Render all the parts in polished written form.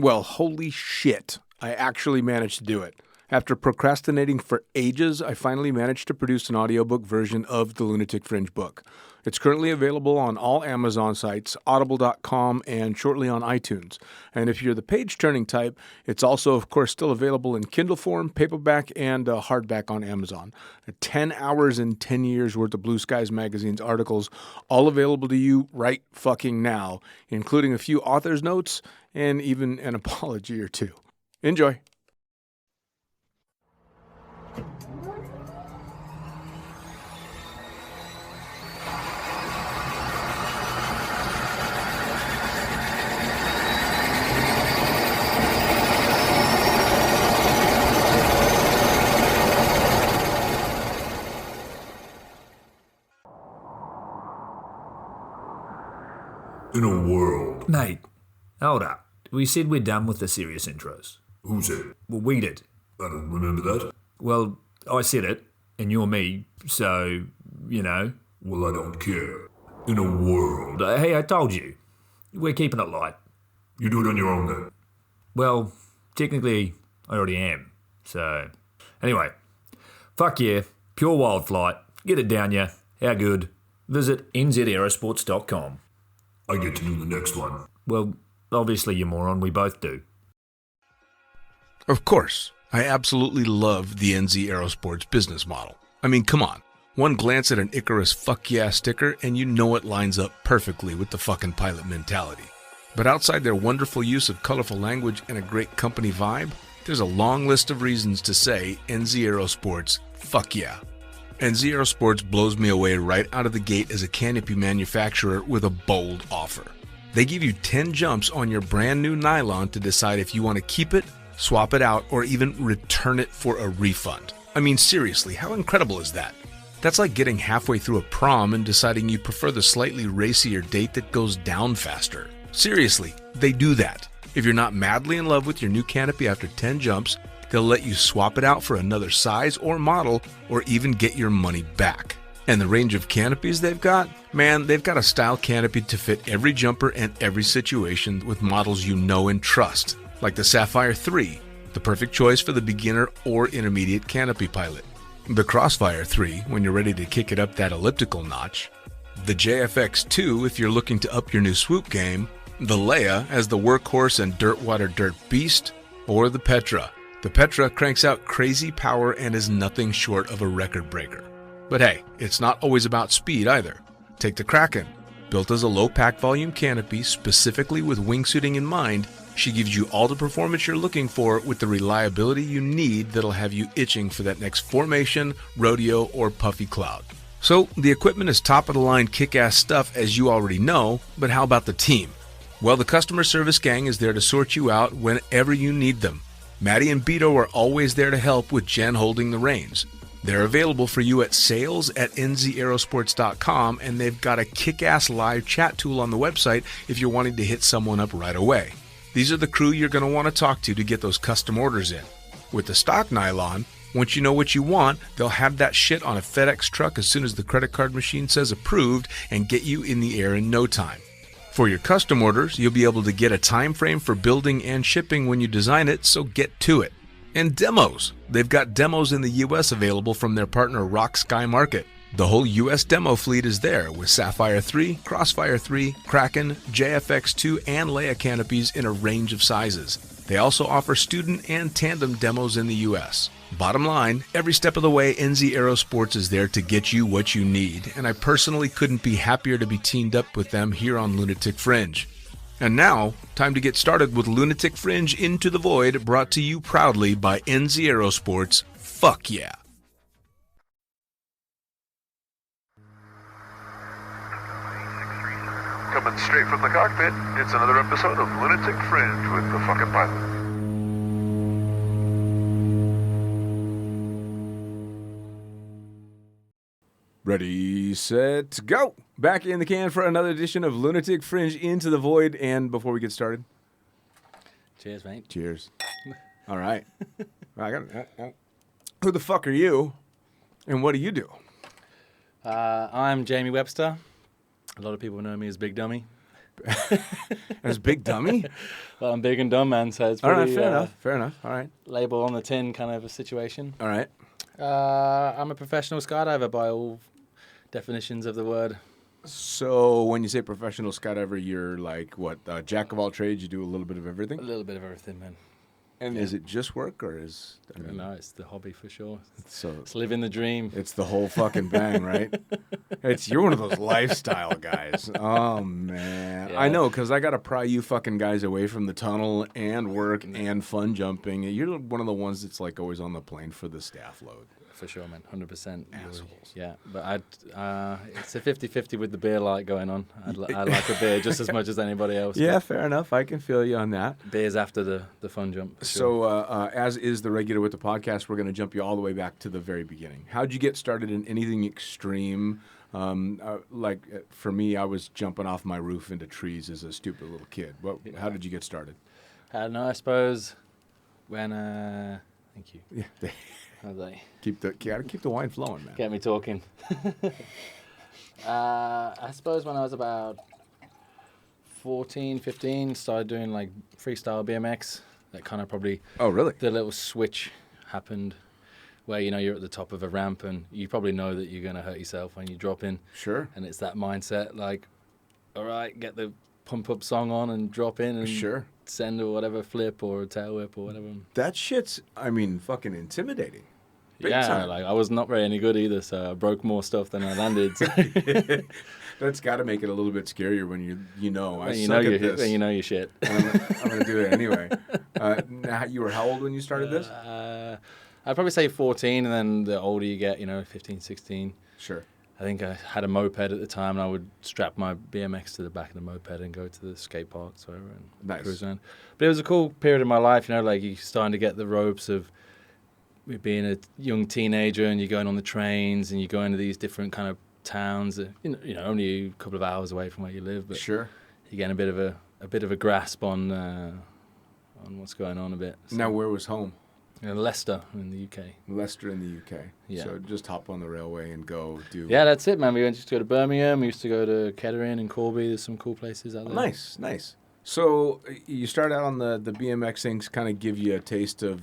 Well, holy shit. I actually managed to do it. After procrastinating for ages, I finally managed to produce an audiobook version of the Lunatic Fringe book. It's currently available on all Amazon sites, audible.com, and shortly on iTunes. And if you're the page-turning type, it's also, of course, still available in Kindle form, paperback, and hardback on Amazon. 10 hours and 10 years worth of Blue Skies Magazine's articles, all available to you right fucking now, including a few author's notes and even an apology or two. Enjoy. In a world. Mate, hold up. We said we're done with the serious intros. Who said? Well, we did. I don't remember that. Well, I said it, and you're me, so, you know. Well, I don't care. In a world. Hey, I told you. We're keeping it light. You do it on your own then. Well, technically, I already am. So, anyway. Fuck yeah. Pure wild flight. Get it down ya. How good? Visit nzaerosports.com. I get to do the next one. Well, obviously, you moron. We both do. Of course, I absolutely love the NZ Aerosports business model. I mean, come on. One glance at an Icarus fuck yeah sticker and you know it lines up perfectly with the fucking pilot mentality. But outside their wonderful use of colorful language and a great company vibe, there's a long list of reasons to say NZ Aerosports fuck yeah. NZ Aerosports blows me away right out of the gate as a canopy manufacturer with a bold offer. They give you 10 jumps on your brand new nylon to decide if you want to keep it, swap it out, or even return it for a refund. I mean, seriously, how incredible is that? That's like getting halfway through a prom and deciding you prefer the slightly racier date that goes down faster. Seriously, they do that. If you're not madly in love with your new canopy after 10 jumps, they'll let you swap it out for another size or model, or even get your money back. And the range of canopies they've got? Man, they've got a style canopy to fit every jumper and every situation with models you know and trust, like the Sapphire 3, the perfect choice for the beginner or intermediate canopy pilot. The Crossfire 3, when you're ready to kick it up that elliptical notch. The JFX 2, if you're looking to up your new swoop game. The Leia as the workhorse and dirtwater dirt beast. Or the Petra. The Petra cranks out crazy power and is nothing short of a record breaker. But hey, it's not always about speed either. Take the Kraken. Built as a low pack volume canopy specifically with wingsuiting in mind, she gives you all the performance you're looking for with the reliability you need that'll have you itching for that next formation, rodeo, or puffy cloud. So the equipment is top of the line kick-ass stuff as you already know, but how about the team? Well, the customer service gang is there to sort you out whenever you need them. Maddie and Beto are always there to help with Jen holding the reins. They're available for you at sales@nzaerosports.com, and they've got a kick-ass live chat tool on the website if you're wanting to hit someone up right away. These are the crew you're going to want to talk to get those custom orders in. With the stock nylon, once you know what you want, they'll have that shit on a FedEx truck as soon as the credit card machine says approved and get you in the air in no time. For your custom orders, you'll be able to get a time frame for building and shipping when you design it, so get to it. And demos. They've got demos in the US available from their partner Rock Sky Market. The whole US demo fleet is there with Sapphire 3, Crossfire 3, Kraken, JFX2, and Leia canopies in a range of sizes. They also offer student and tandem demos in the US. Bottom line, every step of the way, NZ Aerosports is there to get you what you need, and I personally couldn't be happier to be teamed up with them here on Lunatic Fringe. And now, time to get started with Lunatic Fringe Into the Void, brought to you proudly by NZ Aerosports. Fuck yeah. Coming straight from the cockpit, it's another episode of Lunatic Fringe with the fucking pilot. Ready, set, go! Back in the can for another edition of Lunatic Fringe Into the Void. And before we get started... Cheers, mate. Cheers. All right. Who the fuck are you? And what do you do? I'm Jamie Webster. A lot of people know me as Big Dummy. As Big Dummy? Well, I'm big and dumb, man, so it's All pretty right, fair enough. All right. label on the tin kind of a situation. All right. I'm a professional skydiver by all definitions of the word. So when you say professional skydiver, you're like, what, jack of all trades? You do a little bit of A everything? little bit of everything, man. And is it just work or is... No, it's the hobby for sure. So It's living the dream. it's the whole fucking bang, right? You're one of those lifestyle guys. Oh, man. Yeah. I know, because I got to pry you fucking guys away from the tunnel and work and fun jumping. You're one of the ones that's like always on the plane for the staff load. For sure, man. 100%. Assholes. Yeah, but it's a 50-50 with the beer light going on. I like a beer just as much as anybody else. Yeah, fair enough. I can feel you on that. Beers after the fun jump. for sure. So, as is the regular with the podcast, we're going to jump you all the way back to the very beginning. How'd you get started in anything extreme? For me, I was jumping off my roof into trees as a stupid little kid. How did you get started? I don't know, I suppose when... thank you. Yeah, I was like, gotta keep the wine flowing, man. get me talking. I suppose when I was about 14, 15, started doing like freestyle BMX. That kind of probably... Oh, really? The little switch happened where, you're at the top of a ramp and you probably know that you're going to hurt yourself when you drop in. Sure. And it's that mindset, like, all right, get the pump-up song on and drop in and Sure. send or whatever flip or a tail whip or whatever. That shit's, fucking intimidating. Big yeah, time. like I was not very any good either, so I broke more stuff than I landed. So. That's got to make it a little bit scarier when you know when I you suck know at this. when you know your shit. I'm gonna do it anyway. Now, you were how old when you started this? I'd probably say 14, and then the older you get, 15, 16. Sure. I think I had a moped at the time, and I would strap my BMX to the back of the moped and go to the skate parks or whatever and Nice. cruise around. But it was a cool period of my life, like you're starting to get the ropes of being a young teenager, and you're going on the trains, and you're going to these different kind of towns, only a couple of hours away from where you live, but Sure. you're getting a bit of a grasp on what's going on a bit. So, Now, where was home? Leicester in the UK. Leicester in the UK. Yeah. So just hop on the railway and go do. Yeah, that's it, man. We used to go to Birmingham. We used to go to Kettering and Corby. There's some cool places out there. Nice. So you start out on the BMX things, kind of give you a taste of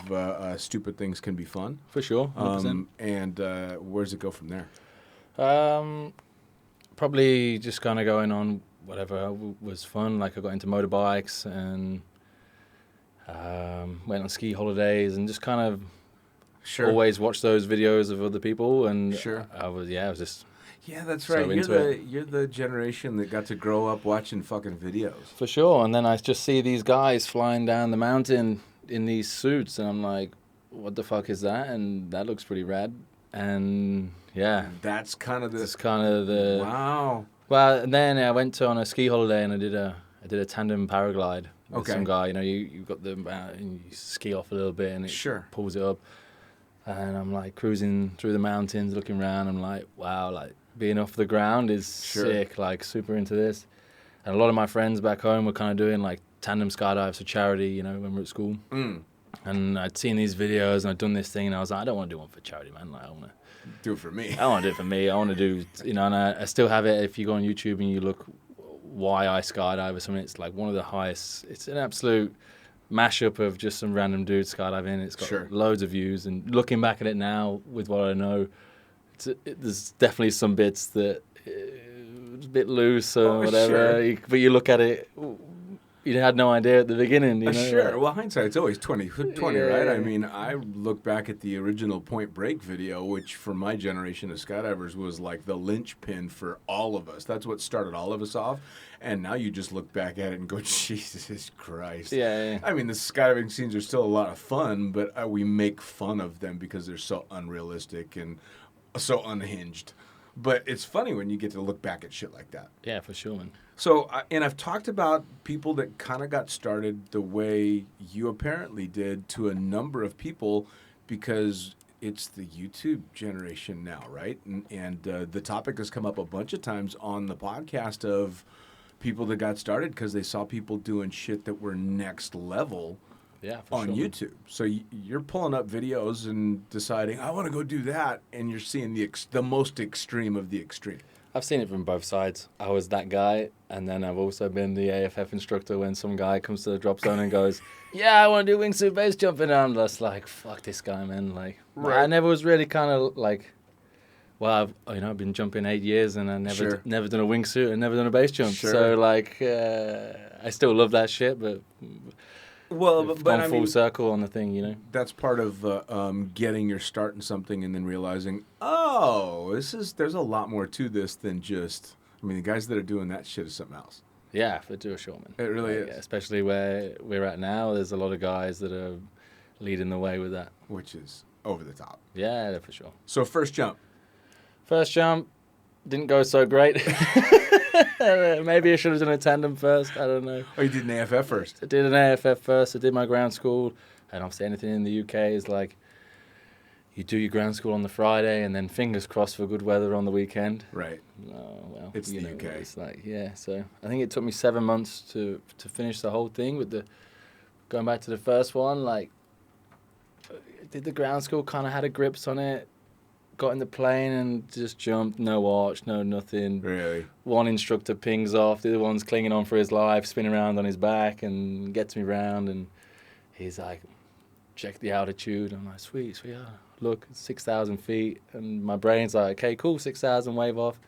stupid things can be fun. For sure, 100%. And where does it go from there? Probably just kind of going on whatever was fun. Like I got into motorbikes and went on ski holidays and just kind of always watched those videos of other people. And Sure. I was just... Yeah, that's So right. into You're the generation that got to grow up watching fucking videos. For sure. And then I just see these guys flying down the mountain in these suits, and I'm like, what the fuck is that? And that looks pretty rad. And yeah, That's kind of it's kind of the... Wow. Well, and then I went on a ski holiday and I did a tandem paraglide with Okay. some guy. You've got the and you ski off a little bit and it Sure. pulls it up. And I'm like cruising through the mountains, looking around. I'm like, wow, like being off the ground is sick. Like super into this. And a lot of my friends back home were kind of doing like tandem skydives for charity, when we're at school. Mm. And I'd seen these videos and I'd done this thing and I was like, I don't want to do one for charity, man. Like I want to. Do it for me. I want to do it for me. I want to do, and I still have it. If you go on YouTube and you look why I skydive or something, it's like one of the highest. It's an absolute mashup of just some random dude skydiving. It's got loads of views. And looking back at it now with what I know, there's definitely some bits that it's a bit loose or whatever. Sure. But you look at it, you had no idea at the beginning. Sure. Well, hindsight's always 20/20, Yeah. right? I mean, I look back at the original Point Break video, which for my generation of skydivers was like the linchpin for all of us. That's what started all of us off. And now you just look back at it and go, Jesus Christ. Yeah. I mean, the skydiving scenes are still a lot of fun, but we make fun of them because they're so unrealistic and so unhinged. But it's funny when you get to look back at shit like that. Yeah, for sure, man. So, and I've talked about people that kind of got started the way you apparently did to a number of people because it's the YouTube generation now, right? And the topic has come up a bunch of times on the podcast of people that got started because they saw people doing shit that were next level on YouTube. So you're pulling up videos and deciding, I want to go do that, and you're seeing the most extreme of the extreme. I've seen it from both sides. I was that guy, and then I've also been the AFF instructor when some guy comes to the drop zone and goes, "Yeah, I want to do wingsuit base jumping." And I'm just like, "Fuck this guy, man!" Like, Right. I never was really kind of like, well, I've been jumping 8 years, and I never never done a wingsuit and never done a base jump. Sure. So like, I still love that shit, but Well, I've but gone I full mean, circle on the thing, you know. that's part of getting your start in something and then realizing, oh, there's a lot more to this than just. I mean, the guys that are doing that shit is something else. Yeah, for do a short, man. It really Like, is. especially where we're at now. There's a lot of guys that are leading the way with that. Which is over the top. Yeah, for sure. So first jump. First jump didn't go so great. Maybe I should have done a tandem first. I don't know. Oh, you did an AFF first. I did an AFF first. I did my ground school. And obviously anything in the UK is like, you do your ground school on the Friday and then fingers crossed for good weather on the weekend. Right. Oh, well, It's the UK. It's like, yeah. So I think it took me 7 months to finish the whole thing with going back to the first one. Like, did the ground school, kind of had a grips on it. Got in the plane and just jumped, no arch, no nothing. Really? One instructor pings off, the other one's clinging on for his life, spinning around on his back and gets me round, and he's like, check the altitude. I'm like, sweet, look, it's 6,000 feet, and my brain's like, okay, cool, 6,000, wave off.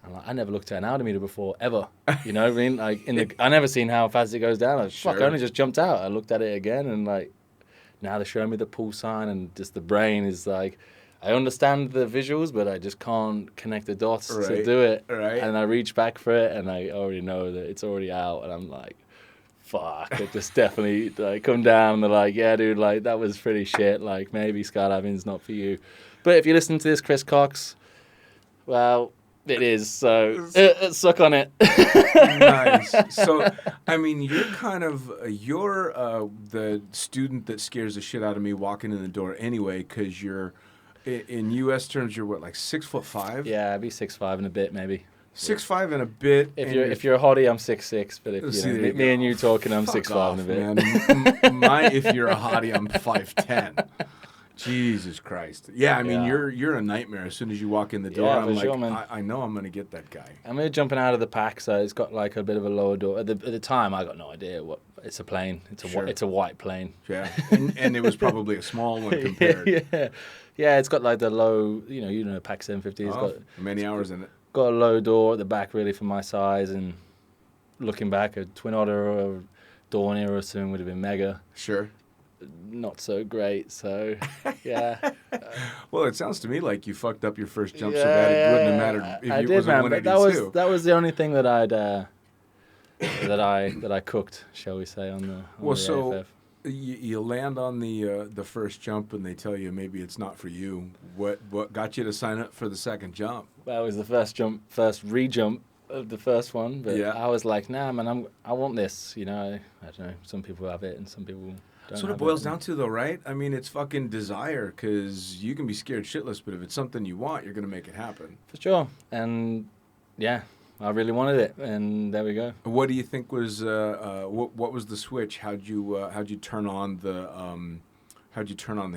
I'm like, I never looked at an altimeter before, ever. You know what I mean? Like, I never seen how fast it goes down. Like, fuck, I only just jumped out. I looked at it again, and like, now they're showing me the pull sign, and just the brain is like, I understand the visuals, but I just can't connect the dots to do it. Right. And I reach back for it, and I already know that it's already out, and I'm like, fuck, it just definitely like come down. And they're like, yeah, dude, like that was pretty shit. Like maybe skydiving's not for you. But if you listen to this, Chris Cox, well, it is. So suck on it. Nice. So, I mean, you're kind of the student that scares the shit out of me walking in the door anyway, because you're. In U.S. terms, you're what, like 6'5"? Yeah, I'd be 6'5" and a bit, maybe. 6'5" and a bit. If you're a hottie, I'm 6'6", but if See, me and you talking, I'm 6'5" and a bit. Man. If you're a hottie, I'm 5'10". Jesus Christ. Yeah, I mean, Yeah. you're a nightmare as soon as you walk in the door. Yeah, I'm for like, sure, man. I know I'm going to get that guy. And we're jumping out of the pack, so it's got like a bit of a lower door. At the time, I got no idea what it's a plane. It's a white plane. Yeah, and it was probably a small one compared. Yeah, it's got like the low, Pack 750. It's got many hours in it. Got a low door at the back, really, for my size. And looking back, a Twin Otter or Dornier or something would have been mega. Sure. Not so great, so yeah. Well, it sounds to me like you fucked up your first jump so bad it wouldn't have mattered if it was a 182. That was the only thing that that I cooked, shall we say, on the AFF. You land on the first jump and they tell you maybe it's not for you. What got you to sign up for the second jump? That was the first re-jump of the first one, but yeah. I was like, nah, man, I want this. I don't know. Some people have it and some people don't. That's what it boils down to, though, right? I mean, it's fucking desire, because you can be scared shitless, but if it's something you want, you're gonna make it happen. For sure, and yeah. I really wanted it, and there we go. What do you think was what was the switch? How'd you turn on the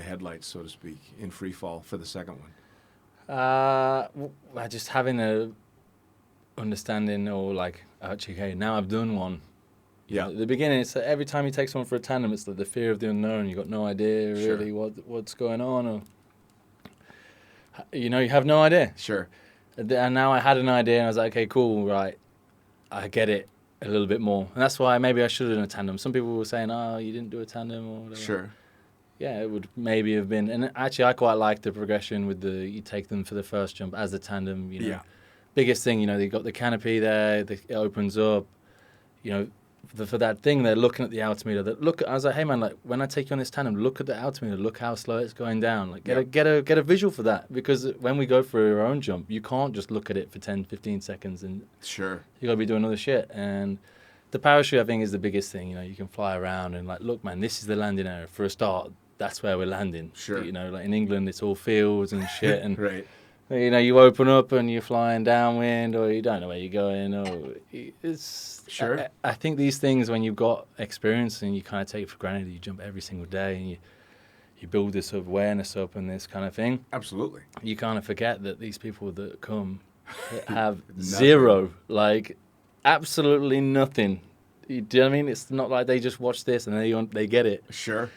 headlights, so to speak, in free fall for the second one? Just having a understanding, or like, actually, okay, now I've done one. Yeah. At the beginning, it's every time you take someone for a tandem, it's like the fear of the unknown. You got no idea really what's going on, or you have no idea. Sure. And now I had an idea, and I was like, okay, cool, right. I get it a little bit more. And that's why maybe I should have done a tandem. Some people were saying, oh, you didn't do a tandem or whatever. Sure. Yeah, it would maybe have been. And actually, I quite like the progression with you take them for the first jump as a tandem. Yeah. Biggest thing, they got the canopy there, it opens up. For that thing, they're looking at the altimeter. I was like, hey man, like when I take you on this tandem, look at the altimeter, look how slow it's going down. Like get a visual for that, because when we go for our own jump, you can't just look at it for 10, 15 seconds, and sure, you gotta be doing other shit. And the parachute, I think, is the biggest thing. You can fly around and like, look, man, this is the landing area for a start. That's where we're landing. Sure. Like in England, it's all fields and shit, and right. You open up and you're flying downwind, or you don't know where you're going, or it's sure. I think these things, when you've got experience and you kind of take it for granted, you jump every single day and you build this sort of awareness up and this kind of thing. Absolutely. You kind of forget that these people that come have zero, like absolutely nothing. Do you know what I mean? It's not like they just watch this and they get it. Sure.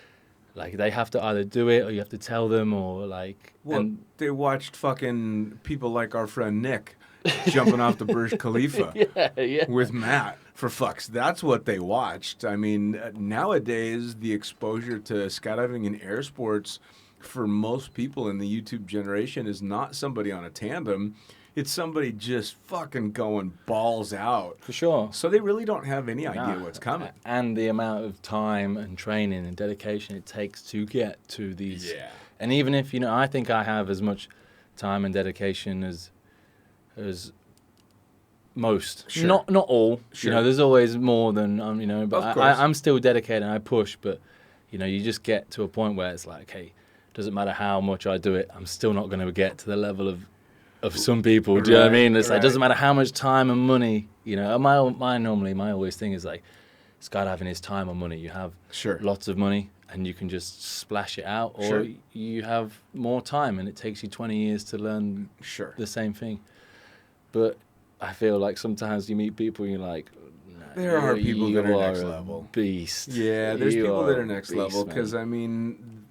Like they have to either do it or you have to tell them or like. Well, and they watched fucking people like our friend Nick jumping off the Burj Khalifa yeah. with Matt. For fucks, that's what they watched. I mean, nowadays the exposure to skydiving and air sports for most people in the YouTube generation is not somebody on a tandem. It's somebody just fucking going balls out. For sure. So they really don't have any idea Nah. what's coming. And the amount of time and training and dedication it takes to get to these. Yeah. And even if, I think I have as much time and dedication as most. Sure. Not all. Sure. There's always more than, but Of course. I'm still dedicated and I push. But, you just get to a point where it's like, okay, doesn't matter how much I do it, I'm still not going to get to the level of some people. Do you know what I mean? It's like, it doesn't matter how much time and money, my always thing is like, skydiving is time and money. You have lots of money and you can just splash it out, or you have more time and it takes you 20 years to learn the same thing. But I feel like sometimes you meet people and you're like, there are people that are next level. Beast. Yeah, there's people that are next beast, level because, I mean,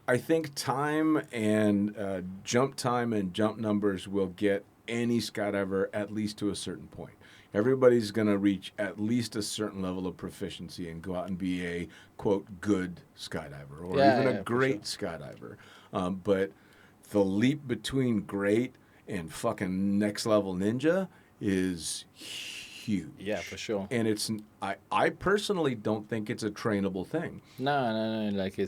I think time and jump time and jump numbers will get any skydiver at least to a certain point. Everybody's going to reach at least a certain level of proficiency and go out and be a, quote, good skydiver or even a great skydiver. But the leap between great and fucking next level ninja is huge. Yeah, for sure. And I personally don't think it's a trainable thing. No. Like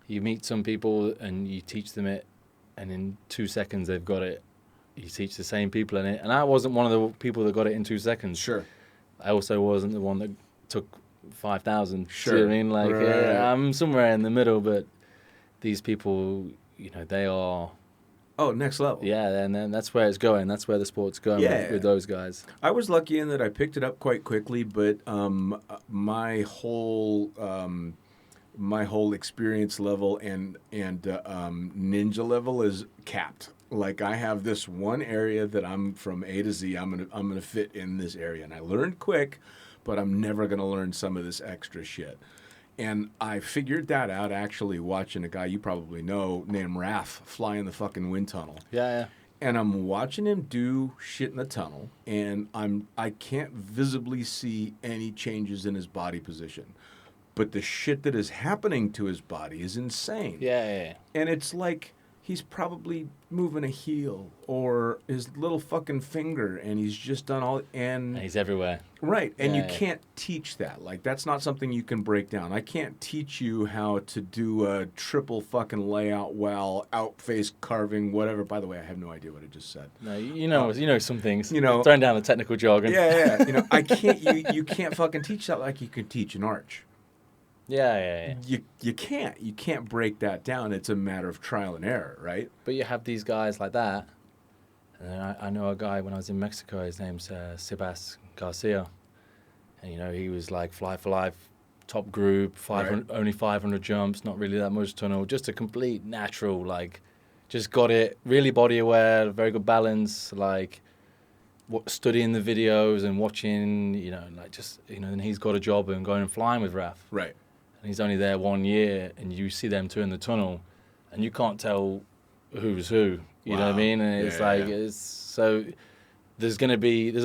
you meet some people and you teach them it, and in 2 seconds they've got it. You teach the same people in it, and I wasn't one of the people that got it in 2 seconds. Sure. I also wasn't the one that took 5,000. Sure. Do you know what I mean? Like, Right. I'm somewhere in the middle, but these people, they are. Oh, next level. Yeah, and then that's where it's going. That's where the sport's going with those guys. I was lucky in that I picked it up quite quickly, but my whole experience level and ninja level is capped. Like I have this one area that I'm from A to Z. I'm gonna fit in this area, and I learned quick, but I'm never gonna learn some of this extra shit. And I figured that out actually watching a guy you probably know named Raph fly in the fucking wind tunnel. Yeah. And I'm watching him do shit in the tunnel, and I can't visibly see any changes in his body position. But the shit that is happening to his body is insane. Yeah. And it's like he's probably moving a heel or his little fucking finger, and he's just done all and he's everywhere. Right, and you can't teach that. Like that's not something you can break down. I can't teach you how to do a triple fucking layout while out face carving, whatever. By the way, I have no idea what I just said. No, you know some things. Throwing down the technical jargon. Yeah. I can't. You can't fucking teach that like you can teach an arch. Yeah. You can't break that down. It's a matter of trial and error, right? But you have these guys like that. And I know a guy when I was in Mexico. His name's Sebas Garcia, and he was like fly for life, top group, 500, only 500 jumps, not really that much tunnel, just a complete natural, like, just got it, really body aware, very good balance, like, studying the videos and watching, and he's got a job and going and flying with Raf. Right. And he's only there 1 year, and you see them two in the tunnel, and you can't tell who's who. You know what I mean? And it's it's so there's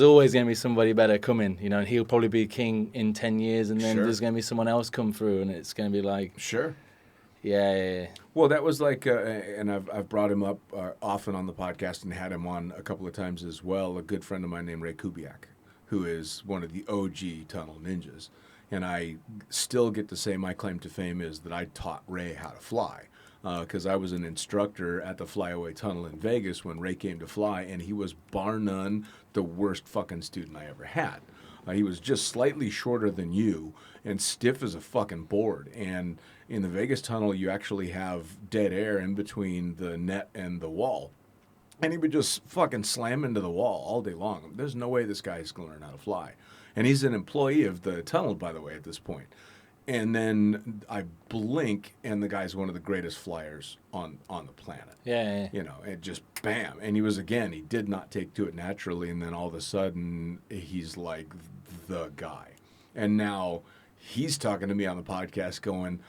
always gonna be somebody better coming, and he'll probably be king in 10 years, and then there's gonna be someone else come through, and it's gonna be like yeah. Well, that was like, and I've brought him up often on the podcast and had him on a couple of times as well. A good friend of mine named Ray Kubiak, who is one of the OG tunnel ninjas. And I still get to say my claim to fame is that I taught Ray how to fly. Because I was an instructor at the Flyaway Tunnel in Vegas when Ray came to fly, and he was bar none the worst fucking student I ever had. He was just slightly shorter than you and stiff as a fucking board. And in the Vegas tunnel, you actually have dead air in between the net and the wall. And he would just fucking slam into the wall all day long. There's no way this guy's going to learn how to fly. And he's an employee of the tunnel, by the way, at this point. And then I blink, and the guy's one of the greatest flyers on the planet. Yeah. You know, and just bam. And he did not take to it naturally. And then all of a sudden, he's like the guy. And now he's talking to me on the podcast going,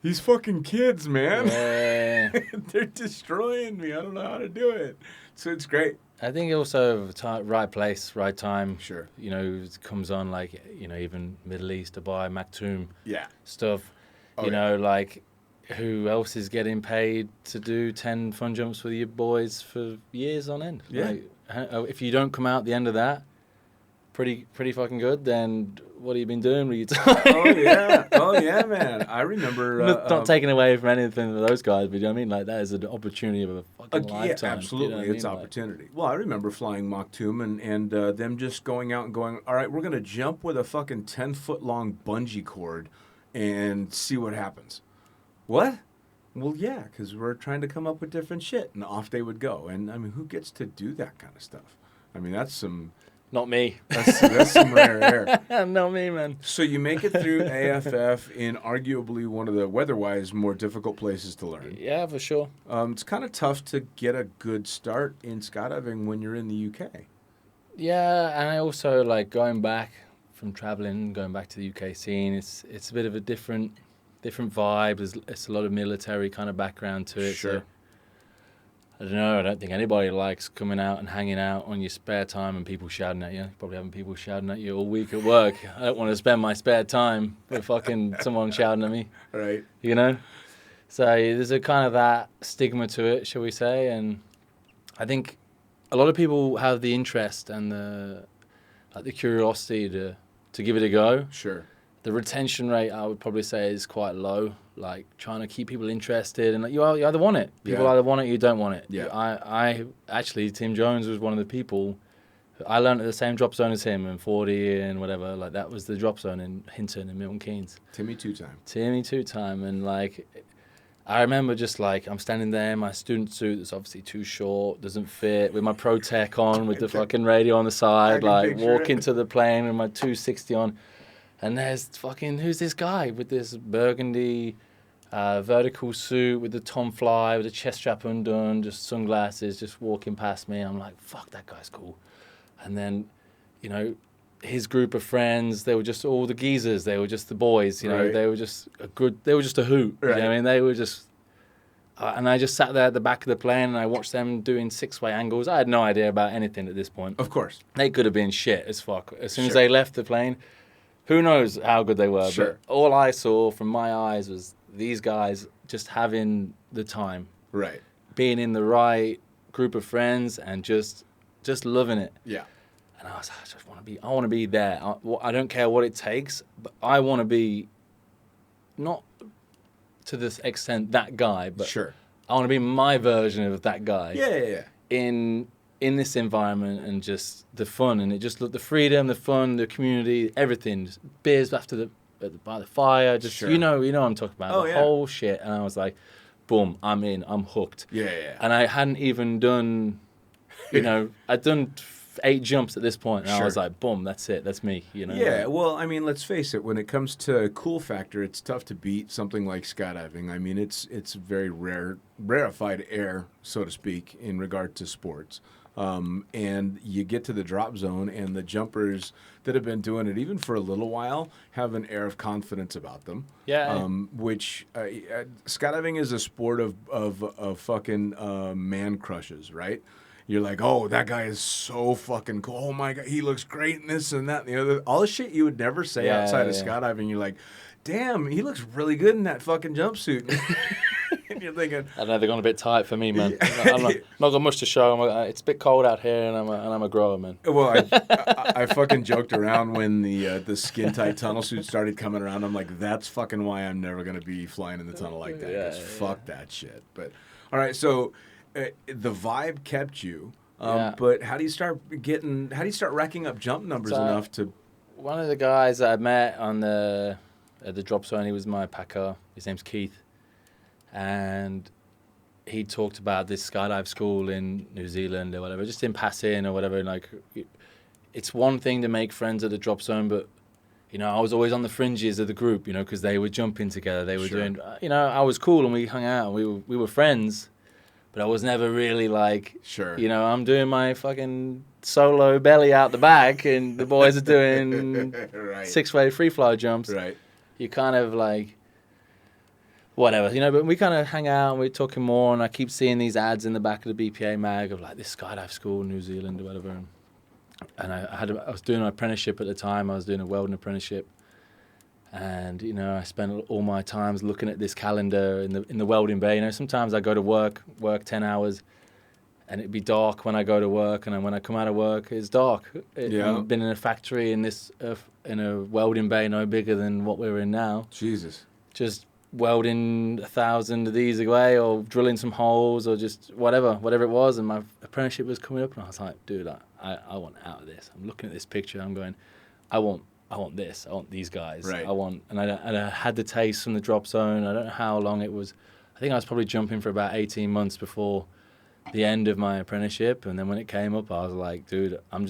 these fucking kids, man. Yeah. They're destroying me. I don't know how to do it. So it's great. I think also right place, right time. Sure. You know, it comes on like, you know, even Middle East, Dubai, Maktoum Yeah. stuff. Oh, you know, like who else is getting paid to do 10 fun jumps with your boys for years on end? Yeah. Like, if you don't come out at the end of that pretty fucking good, then what have you been doing with your time? Oh yeah, man. I remember not taking away from anything with those guys, but you know what I mean? Like that is an opportunity of a fucking lifetime. Yeah, absolutely. You know what I It's mean? opportunity. Well, I remember flying Maktoum and them just going out and going, all right, we're going to jump with a fucking 10-foot long bungee cord and see what happens. What? Well, yeah, because we're trying to come up with different shit. And off they would go. And, I mean, who gets to do that kind of stuff? I mean, that's some me. That's some rare air. Not me, man. So you make it through AFF in arguably one of the weather-wise more difficult places to learn. Yeah, for sure. It's kind of tough to get a good start in skydiving when you're in the UK. Yeah, and I also like going back from traveling, going back to the UK scene. It's a bit of a different vibe. It's a lot of military kind of background to it. Sure. So, I don't know. I don't think anybody likes coming out and hanging out on your spare time and people shouting at you. You're probably having people shouting at you all week at work. I don't want to spend my spare time with fucking someone shouting at me. Right. You know? So there's a kind of that stigma to it, shall we say. And I think a lot of people have the interest and the curiosity to give it a go. Sure. The retention rate, I would probably say, is quite low. Like trying to keep people interested, and you either want it. People either want it, or you don't want it. Yeah. I actually, Tim Jones was one of the people. I learned at the same drop zone as him in 40 and whatever. Like that was the drop zone in Hinton and Milton Keynes. Timmy two-time. And like, I remember just like I'm standing there in my student suit that's obviously too short, doesn't fit, with my Pro Tech on, with the fucking radio on the side, like walking to the plane with my 260 on. And there's fucking, who's this guy with this burgundy vertical suit with the Tom Fly, with the chest strap undone, just sunglasses, just walking past me. I'm like, fuck, that guy's cool. And then, you know, his group of friends, they were just all the geezers. They were just the boys, you know. Right. They were just they were just a hoot. Right. You know what I mean? They were just... and I just sat there at the back of the plane and I watched them doing six-way angles. I had no idea about anything at this point. Of course. They could have been shit as fuck. As soon as Sure. they left the plane... Who knows how good they were, Sure. but all I saw from my eyes was these guys just having the time, Right. being in the right group of friends and just loving it. Yeah. And I was like, I want to be there. I don't care what it takes, but I want to be not to this extent that guy, but Sure. I want to be my version of that guy. Yeah. In this environment and just the fun and it just looked the freedom, the fun, the community, everything. Just beers by the fire, just Sure. you know what I'm talking about. Oh, the yeah. whole shit. And I was like, boom, I'm in, I'm hooked. Yeah. And I hadn't even done, you know, I'd done 8 jumps at this point, and I Sure. was like, boom, that's it, that's me, you know. Yeah, well, I mean, let's face it. When it comes to cool factor, it's tough to beat something like skydiving. I mean, it's very rarefied air, so to speak, in regard to sports. And you get to the drop zone, and the jumpers that have been doing it even for a little while have an air of confidence about them. Yeah. Which skydiving is a sport of fucking man crushes, right? You're like, oh, that guy is so fucking cool. Oh my god, he looks great in this and that and the other. All the shit you would never say outside of skydiving. You're like, damn, he looks really good in that fucking jumpsuit. And you're thinking, I know they're gone a bit tight for me, man. I'm not got much to show. It's a bit cold out here, and I'm a grower, man. well, I fucking joked around when the skin tight tunnel suit started coming around. I'm like, that's fucking why I'm never gonna be flying in the tunnel like that. Because fuck that shit. But all right, so the vibe kept you. But how do you start racking up jump numbers enough to? One of the guys that I met on at the drop zone, he was my packer. His name's Keith. And he talked about this skydive school in New Zealand or whatever, just in passing or whatever. Like, it's one thing to make friends at the drop zone, but I was always on the fringes of the group, because they were jumping together. They were Sure. doing, I was cool and we hung out and we were friends, but I was never really like, Sure. I'm doing my fucking solo belly out the back and the boys are doing Right. 6-way free fly jumps. Right. You kind of like, whatever, but we kind of hang out and we're talking more, and I keep seeing these ads in the back of the BPA mag of like this skydive school in New Zealand or whatever. And I was doing an apprenticeship at the time. I was doing a welding apprenticeship, and I spent all my times looking at this calendar in the welding bay. Sometimes I go to work 10 hours, and it'd be dark when I go to work, and then when I come out of work, it's dark. I've been in a factory in a welding bay no bigger than what we're in now. Jesus. Just welding 1,000 of these away, or drilling some holes, or just whatever it was. And my apprenticeship was coming up, and I was like, dude, I want out of this. I'm looking at this picture, I'm going, I want this. I want these guys. Right. And I had the taste from the drop zone. I don't know how long it was. I think I was probably jumping for about 18 months before the end of my apprenticeship. And then when it came up, I was like, dude, I'm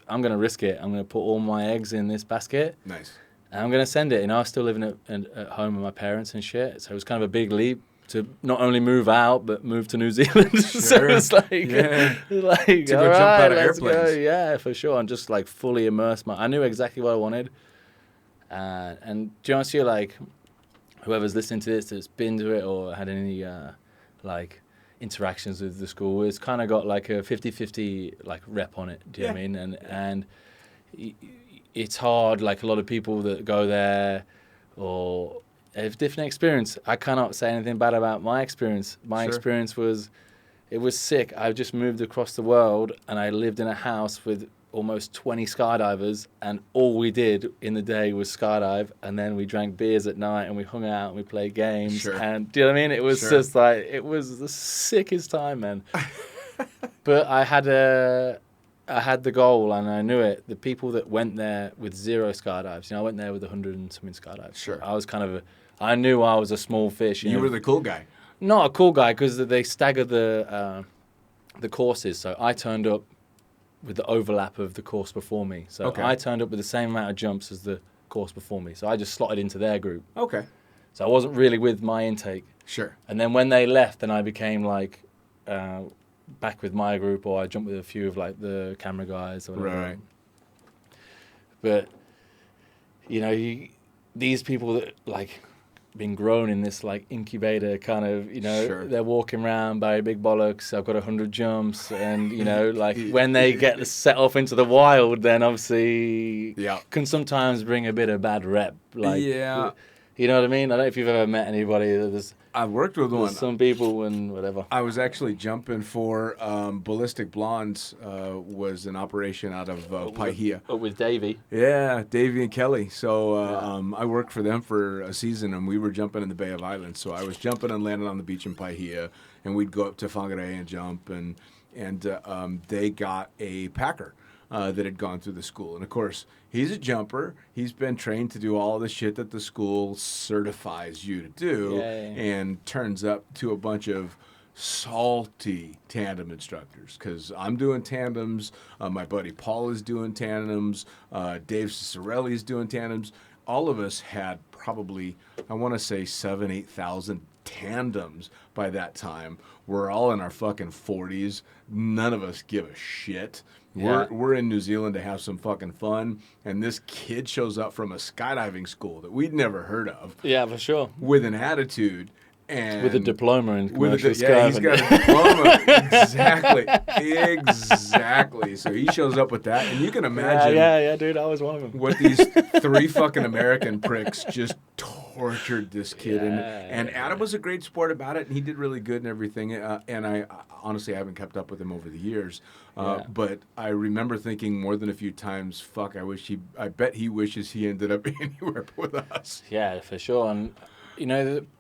gonna risk it. I'm gonna put all my eggs in this basket. Nice. And I'm gonna send it. I was still living at home with my parents and shit. So it was kind of a big leap to not only move out but move to New Zealand. Sure. So it's like, Yeah. to go jump out of let's go. airplanes. Yeah, for sure. And just like fully immerse I knew exactly what I wanted. And do you honestly, like, whoever's listening to this that's been to it or had any like interactions with the school, it's kind of got like a 50-50 like rep on it. Do you know what I mean? And it's hard. Like a lot of people that go there or have different experience. I cannot say anything bad about my experience. My experience was, it was sick. I just moved across the world and I lived in a house with almost 20 skydivers, and all we did in the day was skydive, and then we drank beers at night and we hung out and we played games. Sure. And do you know what I mean? It was just like, it was the sickest time, man. But I had the goal and I knew it. The people that went there with 0 skydives, I went there with 100 and something skydives. Sure. I was I knew I was a small fish. You were the cool guy. Not a cool guy, because they staggered the courses. So I turned up with the overlap of the course before me. So I turned up with the same amount of jumps as the course before me. So I just slotted into their group. Okay. So I wasn't really with my intake. Sure. And then when they left, then I became like back with my group, or I jumped with a few of like the camera guys or whatever. Right. But these people that like been grown in this like incubator kind of, they're walking around by big bollocks. I've got 100 jumps, and like when they get set off into the wild, then obviously can sometimes bring a bit of bad rep. Like, you know what I mean? I don't know if you've ever met anybody. I've worked with one. Some people and whatever. I was actually jumping for Ballistic Blondes, was an operation out of Paihia. Oh, with Davey. Yeah, Davey and Kelly. So I worked for them for a season, and we were jumping in the Bay of Islands. So I was jumping and landing on the beach in Paihia, and we'd go up to Whangarei and jump, and they got a packer that had gone through the school. And, of course, he's a jumper. He's been trained to do all the shit that the school certifies you to do, and turns up to a bunch of salty tandem instructors, because I'm doing tandems. My buddy Paul is doing tandems. Dave Cicerelli's doing tandems. All of us had probably, I want to say 8,000 tandems by that time. We're all in our fucking 40s. None of us give a shit. We're in New Zealand to have some fucking fun, and this kid shows up from a skydiving school that we'd never heard of. Yeah, for sure. With an attitude. And with a diploma in commercial skydiving. Yeah, he's got a diploma. Exactly. So he shows up with that, and you can imagine. Yeah, dude, I was one of them. What these 3 fucking American pricks just tortured this kid, and Adam was a great sport about it, and he did really good and everything. And I honestly haven't kept up with him over the years, but I remember thinking more than a few times, "Fuck, I bet he wishes he ended up anywhere with us." Yeah, for sure. And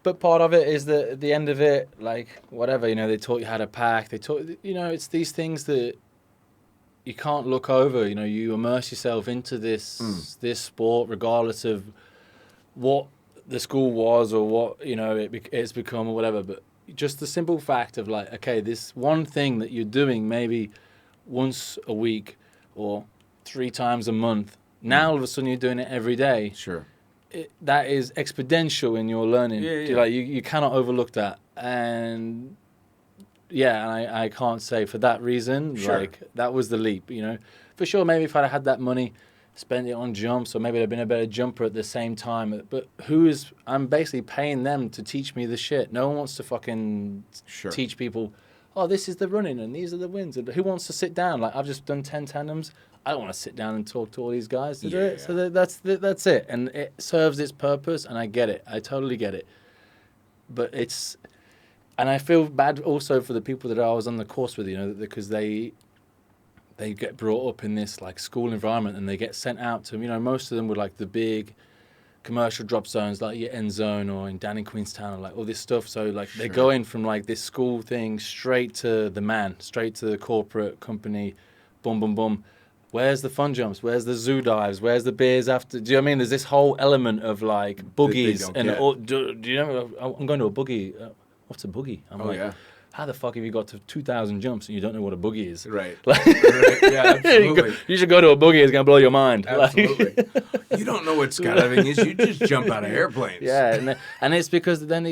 but part of it is that at the end of it, like whatever, they taught you how to pack. They taught, it's these things that you can't look over. You immerse yourself into this sport, regardless of what the school was or what it's become or whatever. But just the simple fact of like, okay, this one thing that you're doing maybe once a week or 3 times a month, Now all of a sudden you're doing it every day. Sure. That is exponential in your learning. Yeah. Like you cannot overlook that. And yeah, and I can't say for that reason, like that was the leap, you know. For sure, maybe if I'd had that money, spent it on jumps, or maybe I'd been a better jumper at the same time. But I'm basically paying them to teach me the shit. No one wants to fucking teach people, oh, this is the running and these are the wins. And who wants to sit down? Like, I've just done 10 tandems. I don't want to sit down and talk to all these guys to do it. So that's it. And it serves its purpose, and I get it. I totally get it. But and I feel bad also for the people that I was on the course with, you know, because they get brought up in this like school environment, and they get sent out to, you know, most of them were like the big commercial drop zones, like your End Zone or in down in Queenstown, or like all this stuff. So like they're going from like this school thing straight to the corporate company, boom, boom, boom. Where's the fun jumps? Where's the zoo dives? Where's the beers after? Do you know what I mean? There's this whole element of like boogies do you know? I'm going to a boogie. What's a boogie? I'm how the fuck have you got to 2,000 jumps and you don't know what a boogie is? Right. Like, right. Yeah, absolutely. you should go to a boogie. It's gonna blow your mind. Absolutely. You don't know what skydiving is. You just jump out of airplanes. Yeah, and it's because then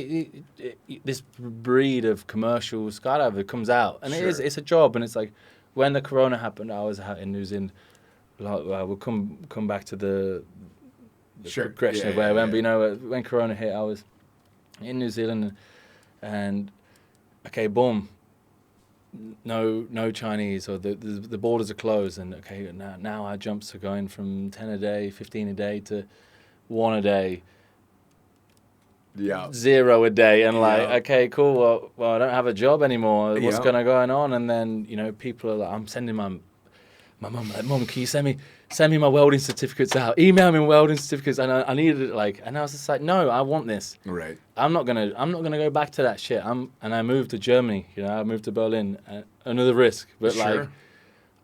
this breed of commercial skydiver comes out, and it's a job, and it's like when the corona happened, I was out in New Zealand. Like, we'll come back to the progression of where I went. But you know, when corona hit, I was in New Zealand, and okay, boom. No Chinese, or the borders are closed, and okay, now our jumps are going from 10 a day, 15 a day to 1 a day, 0 a day, and like, okay, cool. Well, I don't have a job anymore. What's going on? And then, you know, people are like, I'm sending my mum, like, Mum, can you send me my welding certificates out? Email me welding certificates, and I needed it, like, and I was just like, no, I want this. Right. I'm not gonna go back to that shit. And I moved to Germany. You know, I moved to Berlin. Another risk, but like,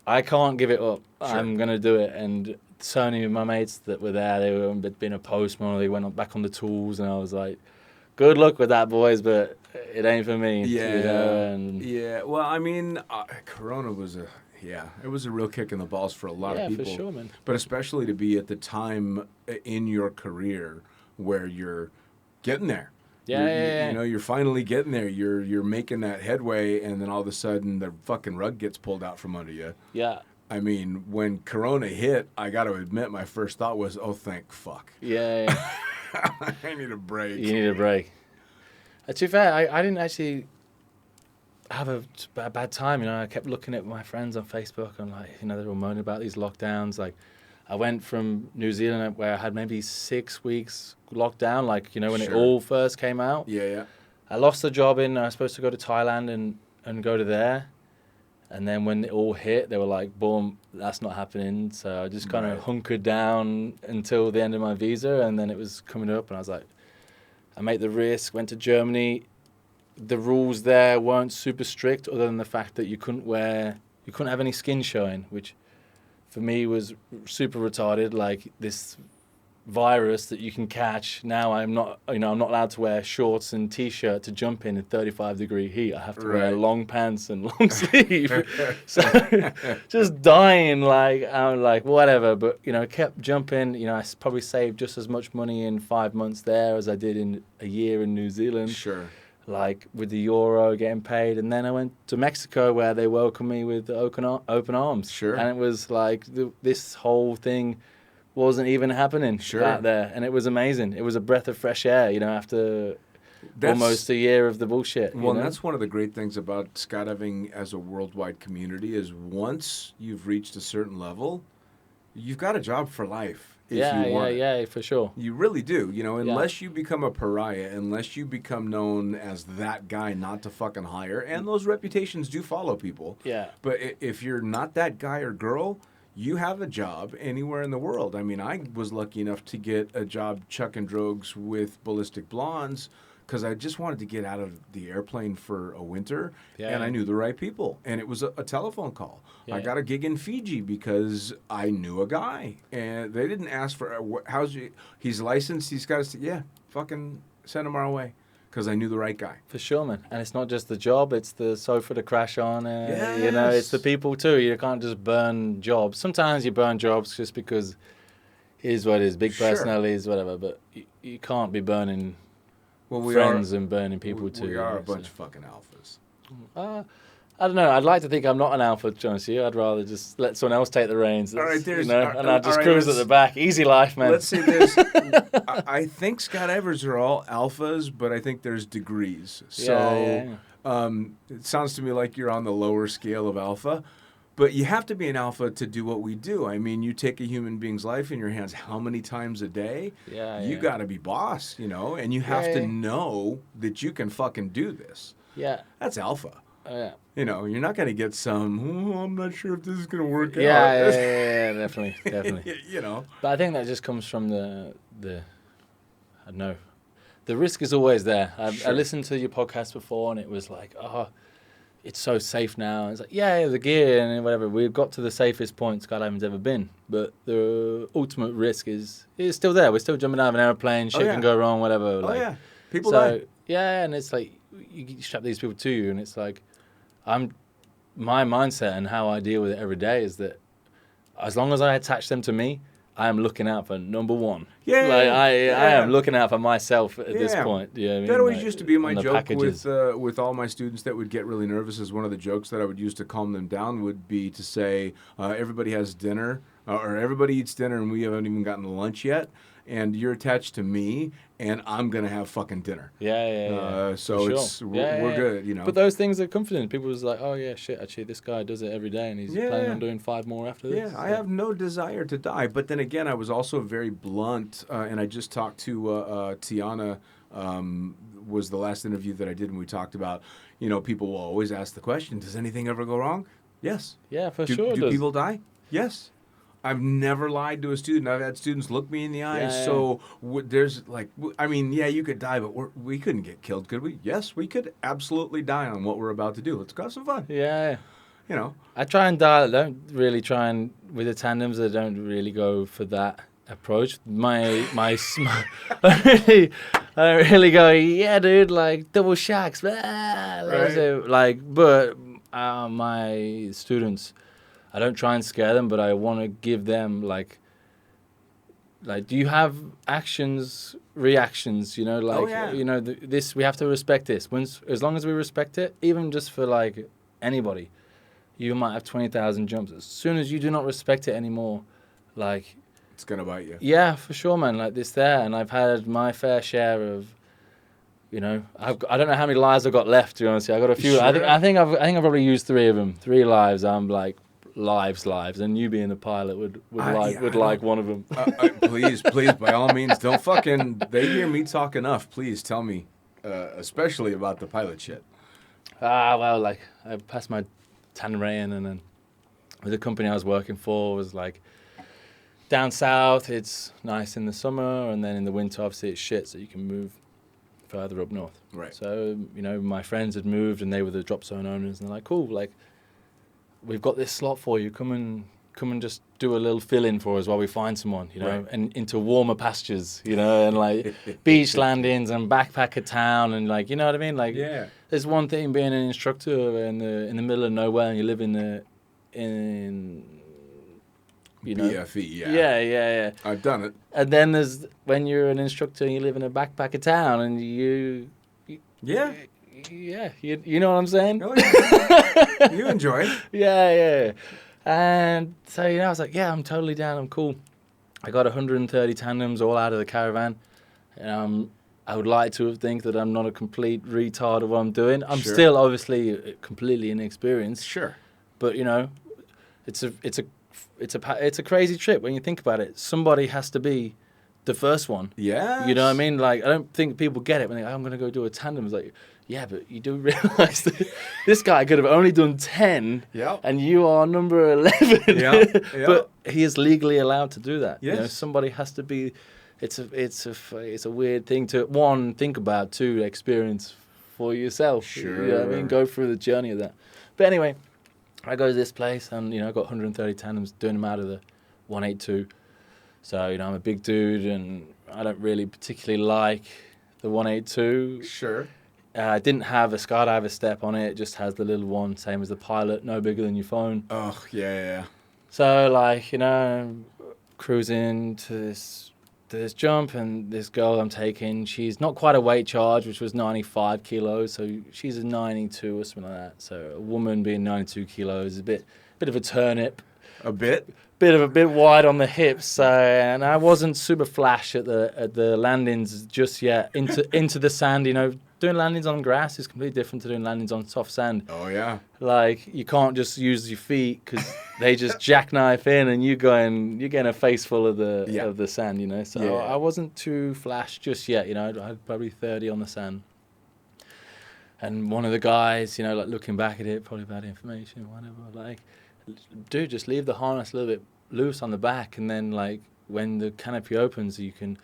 I can't give it up. I'm gonna do it. And so many of my mates that were there, they were being a postman, or they went back on the tools, and I was like, good luck with that, boys, but it ain't for me. Yeah. You know? Yeah. Well, I mean, Corona was it was a real kick in the balls for a lot of people. Yeah, for sure, man. But especially to be at the time in your career where you're getting there. You know, you're finally getting there. You're making that headway, and then all of a sudden the fucking rug gets pulled out from under you. Yeah. I mean, when Corona hit, I got to admit, my first thought was, oh, thank fuck. Yeah. I need a break. You need a break. To be fair, I didn't actually have a bad time. You know, I kept looking at my friends on Facebook, and like, you know, they were moaning about these lockdowns. Like, I went from New Zealand where I had maybe 6 weeks lockdown, like, you know, when it all first came out. Yeah. I lost the job I was supposed to go to Thailand and go to there. And then when it all hit, they were like, boom, that's not happening. So I just kind of hunkered down until the end of my visa, and then it was coming up, and I was like, I made the risk, went to Germany. The rules there weren't super strict, other than the fact that you couldn't have any skin showing, which for me was super retarded. Like, this virus that you can catch. Now I'm not allowed to wear shorts and t-shirt to jump in 35-degree heat. I have to wear long pants and long sleeve. So just dying, like, I'm like, whatever. But, you know, kept jumping. You know, I probably saved just as much money in 5 months there as I did in a year in New Zealand. Sure. Like, with the euro getting paid. And then I went to Mexico, where they welcomed me with open arms. Sure. And it was like this whole thing wasn't even happening out there, and it was amazing. It was a breath of fresh air, you know, after almost a year of the bullshit. Well, that's one of the great things about skydiving as a worldwide community is once you've reached a certain level, you've got a job for life. Yeah, for sure. You really do. You know, unless you become a pariah, unless you become known as that guy not to fucking hire, and those reputations do follow people. Yeah. But if you're not that guy or girl, you have a job anywhere in the world. I mean, I was lucky enough to get a job chucking drogues with Ballistic Blondes because I just wanted to get out of the airplane for a winter, and I knew the right people. And it was a telephone call. I got a gig in Fiji because I knew a guy, and they didn't ask for, he's licensed, he's got to, fucking send him our way. Because I knew the right guy. For sure, man. And it's not just the job, it's the sofa to crash on. You know, it's the people too. You can't just burn jobs. Sometimes you burn jobs just because is what it is. Big Sure. personalities, whatever. But you can't be burning Well, friends and burning people too. We are a you know, bunch of fucking alphas. I don't know. I'd like to think I'm not an alpha, to be honest with you. I'd rather just let someone else take the reins. All right, and I'll just all right, cruise at the back. Easy life, man. Let's say there's. I think skydivers are all alphas, but I think there's degrees. So it sounds to me like you're on the lower scale of alpha. But you have to be an alpha to do what we do. I mean, you take a human being's life in your hands how many times a day? You got to be boss, and you have to know that you can fucking do this. Yeah. That's alpha. Oh, yeah. You're not going to get some, I'm not sure if this is going to work out. Yeah, definitely. But I think that just comes from the I don't know. The risk is always there. I listened to your podcast before and it was like, it's so safe now. It's like, the gear and whatever. We've got to the safest point skydiving's ever been. But the ultimate risk is still there. We're still jumping out of an airplane. Shit can go wrong, whatever. People die. Yeah, and it's like, you strap these people to you and it's like, my mindset and how I deal with it every day is that as long as I attach them to me, I am looking out for number one. I am looking out for myself at this point. That always used to be my joke with all my students that would get really nervous. Is one of the jokes that I would use to calm them down would be to say, everybody has dinner, or everybody eats dinner and we haven't even gotten lunch yet. And you're attached to me, and I'm gonna have fucking dinner. So we're good, But those things are comforting. People was like, oh yeah, shit. Actually, this guy does it every day, and he's planning on doing 5 more after this. I have no desire to die. But then again, I was also very blunt, and I just talked to Tiana. Was the last interview that I did, and we talked about, people will always ask the question, does anything ever go wrong? Yes. Yeah, for sure. Do people die? Yes. I've never lied to a student. I've had students look me in the eyes. So there's you could die, but we couldn't get killed, could we? Yes, we could absolutely die on what we're about to do. Let's go have some fun. Yeah. I try and die. I don't really try and, with the tandems, I don't really go for that approach. I don't really go, yeah, dude, like double shacks. But my students, I don't try and scare them, but I want to give them like, do you have actions, reactions? This we have to respect this. As long as we respect it, even just for like anybody, you might have 20,000 jumps. As soon as you do not respect it anymore, like it's gonna bite you. Yeah, for sure, man. Like this there, and I've had my fair share of. I don't know how many lives I've got left. To be honest, I got a few. Sure. I think I've probably used 3 of them. 3 lives. I'm like. Lives, and you being the pilot would like one of them. Please, by all means, don't fucking. They hear me talk enough. Please tell me, especially about the pilot shit. Well, like I passed my tandem rating, and then with the company I was working for was like down south. It's nice in the summer, and then in the winter, obviously it's shit. So you can move further up north. Right. So my friends had moved, and they were the drop zone owners, and they're like, cool, like. We've got this slot for you. Come and just do a little fill-in for us while we find someone, and into warmer pastures, and like beach landings and backpacker town and like, you know what I mean? Like, there's one thing being an instructor in the middle of nowhere and you live in BFE, yeah. I've done it. And then there's when you're an instructor and you live in a backpacker town and you know what I'm saying? Oh, yeah. You enjoy it. Yeah. And so, I was like, yeah, I'm totally down. I'm cool. I got 130 tandems all out of the caravan. I would like to think that I'm not a complete retard of what I'm doing. I'm still obviously completely inexperienced. Sure. But, it's a crazy trip when you think about it. Somebody has to be the first one. Yeah. You know what I mean? Like, I don't think people get it when they go, I'm going to go do a tandem. It's like, yeah, but you do realize that this guy could have only done 10, and you are number 11. But he is legally allowed to do that. Yes. Somebody has to be. It's a weird thing to, 1, think about, 2, experience for yourself. Sure. You know what I mean? Go through the journey of that. But anyway, I go to this place and I got 130 tandems, doing them out of the 182. So I'm a big dude and I don't really particularly like the 182. Sure. It didn't have a skydiver step on it. It just has the little one, same as the pilot, no bigger than your phone. Oh, yeah. So, like, cruising to this jump, and this girl I'm taking, she's not quite a weight charge, which was 95 kilos, so she's a 92 or something like that. So a woman being 92 kilos is a bit of a turnip. A bit? Bit wide on the hips, and I wasn't super flash at the landings just yet into the sand. You know, doing landings on grass is completely different to doing landings on soft sand. Oh yeah. Like you can't just use your feet because they just jackknife in, and you're getting a face full of the sand. You know, so I wasn't too flash just yet. You know, I had probably 30 on the sand. And one of the guys, you know, like looking back at it, probably bad information, whatever, like. Dude, just leave the harness a little bit loose on the back, and then like when the canopy opens, you can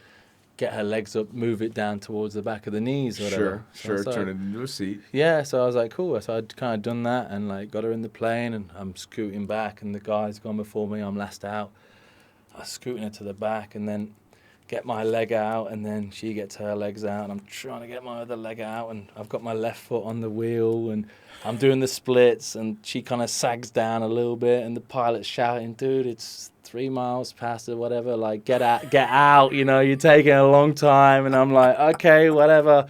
get her legs up, move it down towards the back of the knees or whatever. Sure, turn it into a seat. Yeah, so I was like, cool. So I'd kind of done that and like got her in the plane, and I'm scooting back, and the guy's gone before me. I'm last out. I was scooting her to the back, and then get my leg out, and then she gets her legs out, and I'm trying to get my other leg out, and I've got my left foot on the wheel, and I'm doing the splits, and she kind of sags down a little bit, and the pilot's shouting, dude, it's 3 miles past or whatever, like, get out, you know, you're taking a long time, and I'm like, okay, whatever,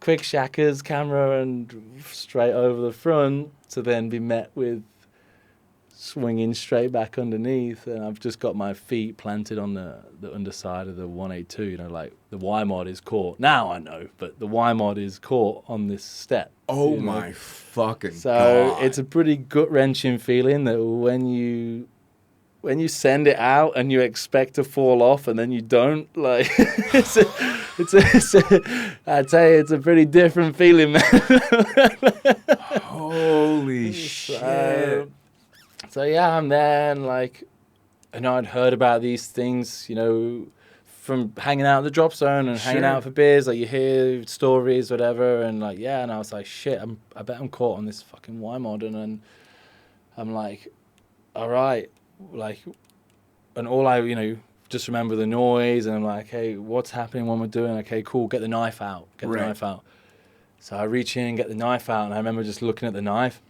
quick shackers, camera, and straight over the front, to then be met with swinging straight back underneath, and I've just got my feet planted on the underside of the 182, you know, like the Y-mod is caught. Now I know, but the Y-mod is caught on this step. Oh my fucking God. So it's a pretty gut-wrenching feeling that when you send it out and you expect to fall off and then you don't, like, I tell you, it's a pretty different feeling, man. Holy shit. So yeah, I'm there, and like, and I'd heard about these things, you know, from hanging out at the drop zone and hanging out for beers. Like you hear stories, whatever, and like and I was like, shit, I bet I'm caught on this fucking Y-mod, and then I'm like, all right, like, and all I, you know, just remember the noise, and I'm like, hey, what's happening? What am I doing? Okay, cool, get the knife out, the knife out. So I reach in, get the knife out, and I remember just looking at the knife,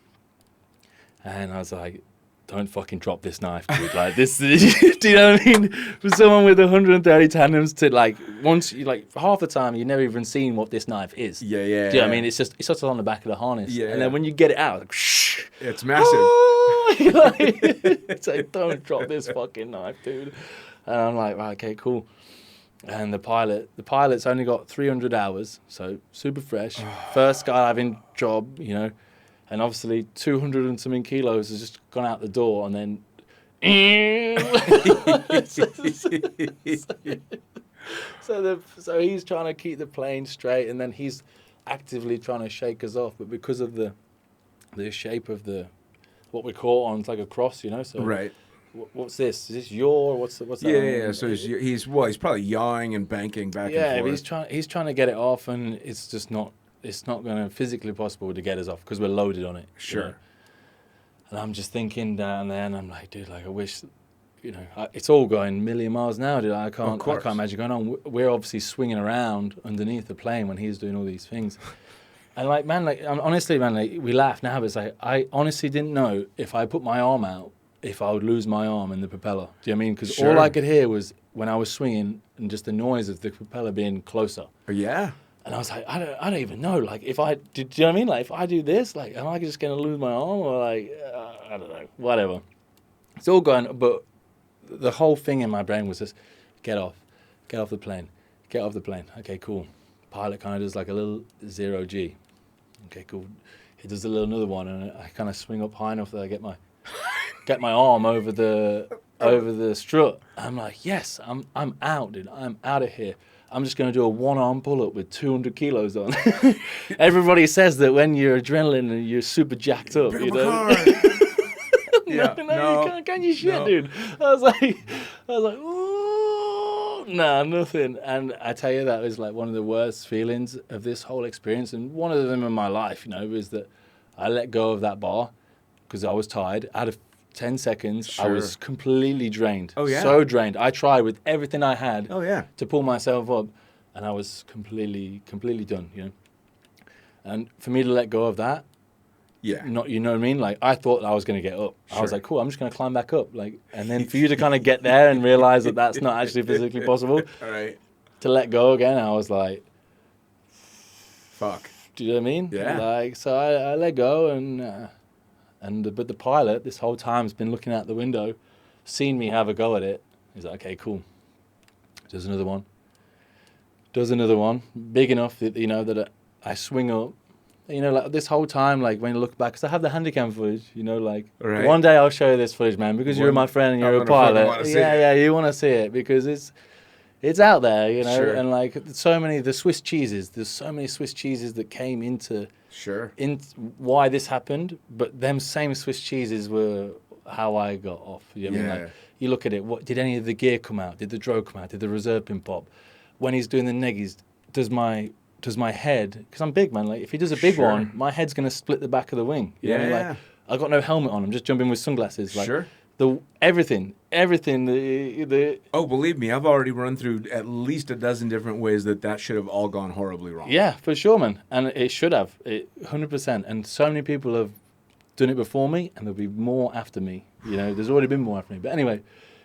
and I was like, don't fucking drop this knife, dude. Like this, do you know what I mean? For someone with 130 tandems to like, once you like half the time, you've never even seen what this knife is. Yeah. Do you know what I mean? It's just on the back of the harness. Yeah. And then when you get it out, like, shh, it's massive. It's like, don't drop this fucking knife, dude. And I'm like, right, okay, cool. And the pilot's only got 300 hours, so super fresh. First skydiving job, you know. And obviously 200 and something kilos has just gone out the door, and then so he's trying to keep the plane straight, and then he's actively trying to shake us off, but because of the shape of what we caught on, it's like a cross, you know. So right. What's this? Is this your? What's that? Yeah. So he's probably yawing and banking back and forth. Yeah, but he's trying to get it off, and it's just not. It's not going to physically possible to get us off because we're loaded on it. Sure. You know? And I'm just thinking down there, and I'm like, dude, like I wish, you know, it's all going a million miles an hour, dude. I can't imagine going on. We're obviously swinging around underneath the plane when he's doing all these things. And like, man, like honestly, man, like we laugh now, but it's like I honestly didn't know if I put my arm out, if I would lose my arm in the propeller. Do you know what I mean? Because all I could hear was when I was swinging and just the noise of the propeller being closer. Yeah. And I was like, I don't even know. Like, if I do you know what I mean? Like, if I do this, like, am I just gonna lose my arm, or like, I don't know, whatever. It's all going, but the whole thing in my brain was just, get off the plane. Okay, cool. Pilot kind of does like a little 0G. Okay, cool. He does another one, and I kind of swing up high enough that I get my arm over the strut. I'm like, yes, I'm out, dude. I'm out of here. I'm just going to do a one-arm pull-up with 200 kilos on. Everybody says that when you're adrenaline and you're super jacked up, you know. No, you can't. Can you shit, dude? I was like, ooh, nah, nothing. And I tell you, that was like one of the worst feelings of this whole experience. And one of them in my life, you know, is that I let go of that bar because I was tired. Out of 10 seconds, I was completely drained. Oh, yeah. So drained. I tried with everything I had to pull myself up, and I was completely done, you know. And for me to let go of that, Yeah. Not, you know what I mean? Like, I thought I was going to get up. I was Sure. like, cool, I'm just going to climb back up. Like, and then for you to kind of get there and realize that that's not actually physically possible, All right. to let go again, I was like, Fuck. do you know what I mean? Yeah. Like, so I let go, but the pilot this whole time has been looking out the window, seen me have a go at it. He's like, okay, cool. Does another one. Big enough that, you know, that I swing up. You know, like this whole time, like when you look back, because I have the handycam footage, you know, like Right. one day I'll show you this footage, man, because you're my friend and you're I'm a gonna fucking pilot. wanna see Yeah, it. you want to see it because it's out there, you know, Sure. and like there's so many Swiss cheeses that came into Sure. why this happened, but them same Swiss cheeses were how I got off. You know what I mean? Yeah. Like, you look at it, what did any of the gear come out? Did the drogue come out? Did the reserve pin pop? When he's doing the neggies, does my head, because I'm big, man, like if he does a big Sure. one, my head's going to split the back of the wing. You know what I mean? Yeah. Like, I got no helmet on, I'm just jumping with sunglasses. Like, Sure. Everything, the Oh, believe me, I've already run through at least a dozen different ways that should have all gone horribly wrong. yeah, for sure, man. And it should have, 100%. And so many people have done it before me, and there'll be more after me. You know, there's already been more after me. But anyway,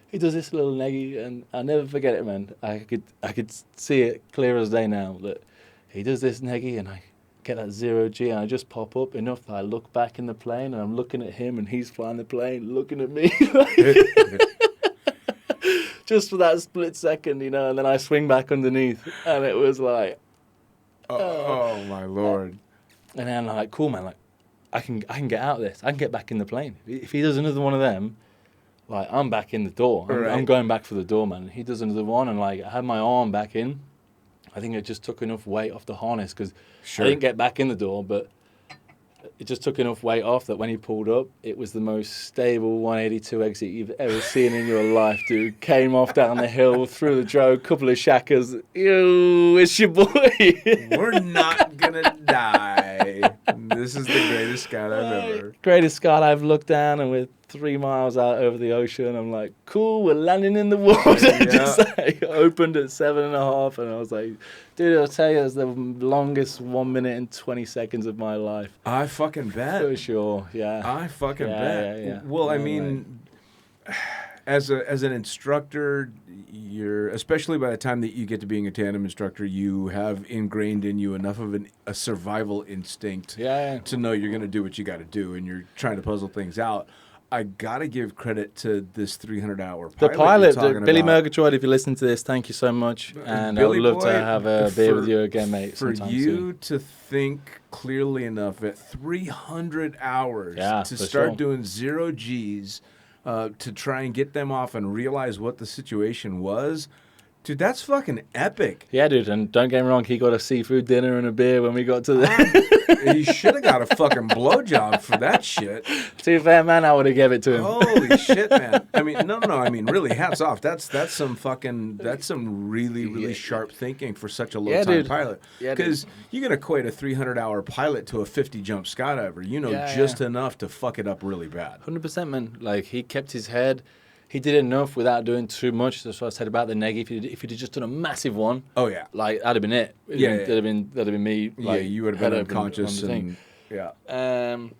he does this little neggy, and I'll never forget it, man. I could see it clear as day now that he does this neggy, and I get that 0G, and I just pop up enough that I look back in the plane, and I'm looking at him, and he's flying the plane, looking at me. Just for that split second, you know, and then I swing back underneath, and it was like, Oh my lord. and then I'm like, cool, man, like, I can get out of this. I can get back in the plane. If he does another one of them, like, I'm back in the door. I'm Right. going back for the door, man. He does another one, and like, I had my arm back in. I think it just took enough weight off the harness because Sure. I didn't get back in the door, but it just took enough weight off that when he pulled up, it was the most stable 182 exit you've ever seen in your life, dude. Came off down the hill, through the drogue, couple of shackers. Ew, it's your boy. We're not gonna die. This is the greatest skydive ever. Greatest skydive I've looked down, and we're 3 miles out over the ocean. I'm like, cool, we're landing in the water. Just like, opened at 7.5, and I was like, dude, I'll tell you, it's the longest 1 minute and 20 seconds of my life. I fucking bet. For sure, yeah. I fucking Yeah, bet. yeah, yeah. Well, I No, mean, as an instructor, you're, especially by the time that you get to being a tandem instructor, you have ingrained in you enough of a survival instinct Yeah. to know you're going to do what you got to do, and you're trying to puzzle things out. I gotta give credit to this 300-hour pilot. The pilot, you're talking Billy about. Murgatroyd, if you listen to this, thank you so much. And I Billy would love boy, to have a beer for- with you again, mate, For sometime you soon. to think clearly enough at 300 hours Yeah, to for start sure. doing 0 Gs to try and get them off and realize what the situation was, dude, that's fucking epic. Yeah, dude, and don't get me wrong, he got a seafood dinner and a beer when we got to there. He should have got a fucking blowjob for that shit. To be fair, man, I would have gave it to him. Holy shit, man! I mean, no. I mean, really, hats off. That's some really sharp thinking for such a low Yeah, time dude. pilot. Yeah, dude. Because you can equate a 300-hour pilot to a 50 jump skydiver. You know, Yeah, just yeah. enough to fuck it up really bad. 100%, man. Like, he kept his head. He did enough without doing too much. That's what I said about the neg. If he'd just done a massive one, Oh yeah, like, that'd have been it. Yeah, That'd have been me. Like, yeah. You would have head been open on unconscious the thing. and yeah. Um,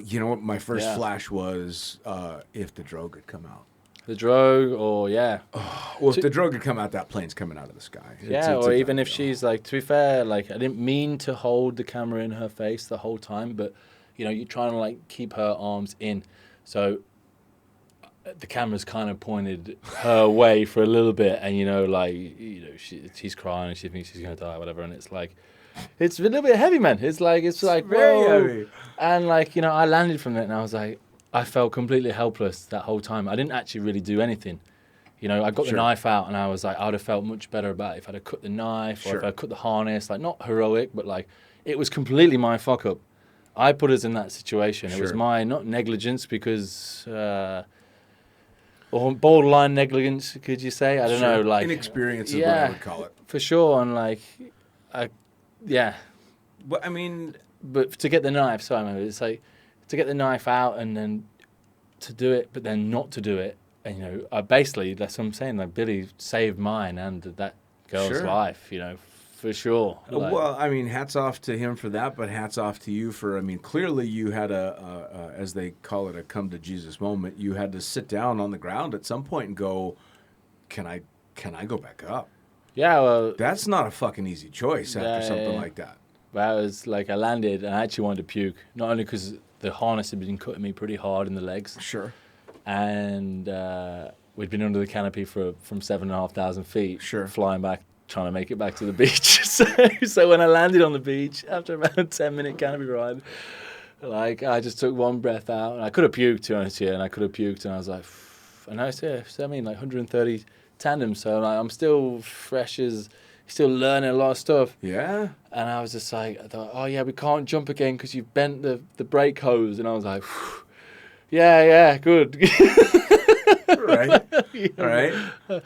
You know what? My first Yeah. flash was if the drogue had come out. the drogue, or yeah. Well, if the drogue had come out, that plane's coming out of the sky. It's Or a even done if deal. she's like, to be fair, like, I didn't mean to hold the camera in her face the whole time, but you know, you're trying to like keep her arms in, so the camera's kind of pointed her way for a little bit, and you know, like, you know, she's crying and she thinks she's gonna die, whatever, and it's like, it's a little bit heavy, man. It's like very whoa. heavy. And like, you know, I landed from it, and I was like, I felt completely helpless that whole time. I didn't actually really do anything. You know, I got Sure. the knife out, and I was like, I would have felt much better about it if I'd have cut the knife, or Sure. if I cut the harness. Like, not heroic, but like, it was completely my fuck up. I put us in that situation. It was Sure. my, not negligence, because, or borderline negligence, could you say? I don't know, like, inexperience is what I yeah, would call it. for sure. And like, yeah. But I mean, But to get the knife, sorry, man, it's like, to get the knife out and then to do it, but then not to do it. And, you know, basically, that's what I'm saying. Like, Billy saved mine and that girl's Sure. life, you know, for sure. Like, Well, I mean, hats off to him for that, but hats off to you for, I mean, clearly you had as they call it, a come to Jesus moment. You had to sit down on the ground at some point and go, can I go back up? yeah, well, That's not a fucking easy choice after something like that. I was like, I landed and I actually wanted to puke, not only because the harness had been cutting me pretty hard in the legs, Sure. and we'd been under the canopy from 7,500 feet, Sure. flying back, trying to make it back to the beach. So when I landed on the beach after about a 10-minute canopy ride, like I just took one breath out, and I could have puked, to be honest, and I could have puked, and I was like, and I said, so I mean, like 130 tandem, so like, I'm still fresh as, still learning a lot of stuff. Yeah. And I was just like, I thought, oh yeah, we can't jump again because you've bent the brake hose, and I was like, yeah, good. Right. Right.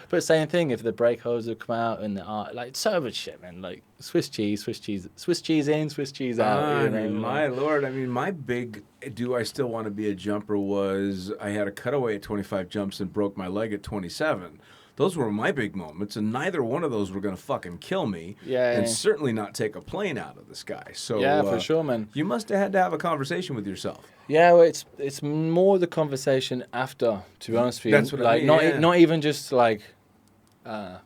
But same thing, if the brake hose would come out and like so much shit, man. Like Swiss cheese in, Swiss cheese out. I You know, mean, my lord. I mean, my big do I still want to be a jumper was I had a cutaway at 25 jumps and broke my leg at 27. Those were my big moments, and neither one of those were going to fucking kill me. Yeah, and yeah. certainly not take a plane out of the sky. So Yeah, for sure, man. You must have had to have a conversation with yourself. Yeah, well, it's more the conversation after, to be honest with you. That's what I like, mean, not even just like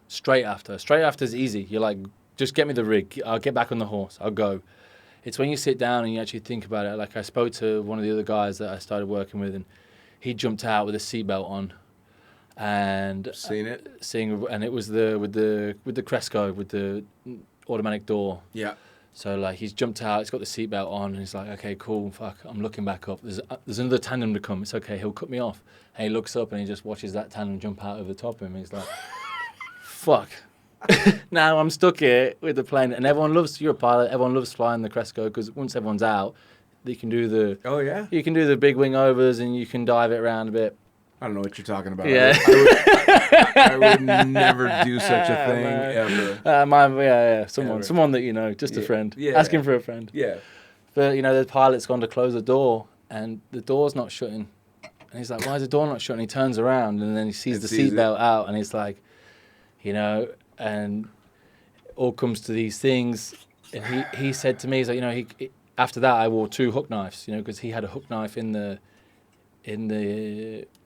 straight after. Straight after is easy. You're like, just get me the rig. I'll get back on the horse. I'll go. It's when you sit down and you actually think about it. Like I spoke to one of the other guys that I started working with, and he jumped out with a seatbelt on, and And it was with the Cresco with the automatic door. Yeah. So like he's jumped out, he's got the seatbelt on, and he's like, okay, cool, fuck, I'm looking back up. There's another tandem to come. It's okay, he'll cut me off. And he looks up and he just watches that tandem jump out over the top of him. He's like, fuck. Now I'm stuck here with the plane, and you're a pilot, everyone loves flying the Cresco because once everyone's out, you can do the big wing overs and you can dive it around a bit. I don't know what you're talking about. Yeah. I would never do such a thing ever. Someone that you know, just a friend. Yeah. Asking for a friend. Yeah. But you know, the pilot's gone to close the door, and the door's not shutting. And he's like, "Why is the door not shutting?" He turns around, and then he sees the seatbelt out, and he's like, you know, and it all comes to these things. And he said to me, he's like, you know, after that I wore 2 hook knives, you know, because he had a hook knife in the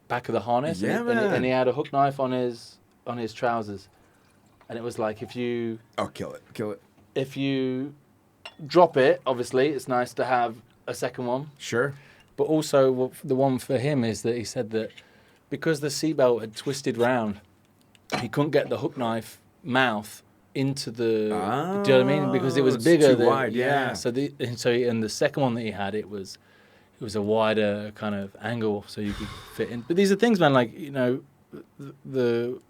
back of the harness, Yeah, and he had a hook knife on his trousers, and it was like if you kill it. If you drop it, obviously it's nice to have a second one. Sure. But also the one for him is that he said that because the seatbelt had twisted round, he couldn't get the hook knife mouth into the. Do you know what I mean? Because it was bigger. Too wide. Yeah. So the second one that he had, it was a wider kind of angle, so you could fit in. But these are things, man. Like, you know, the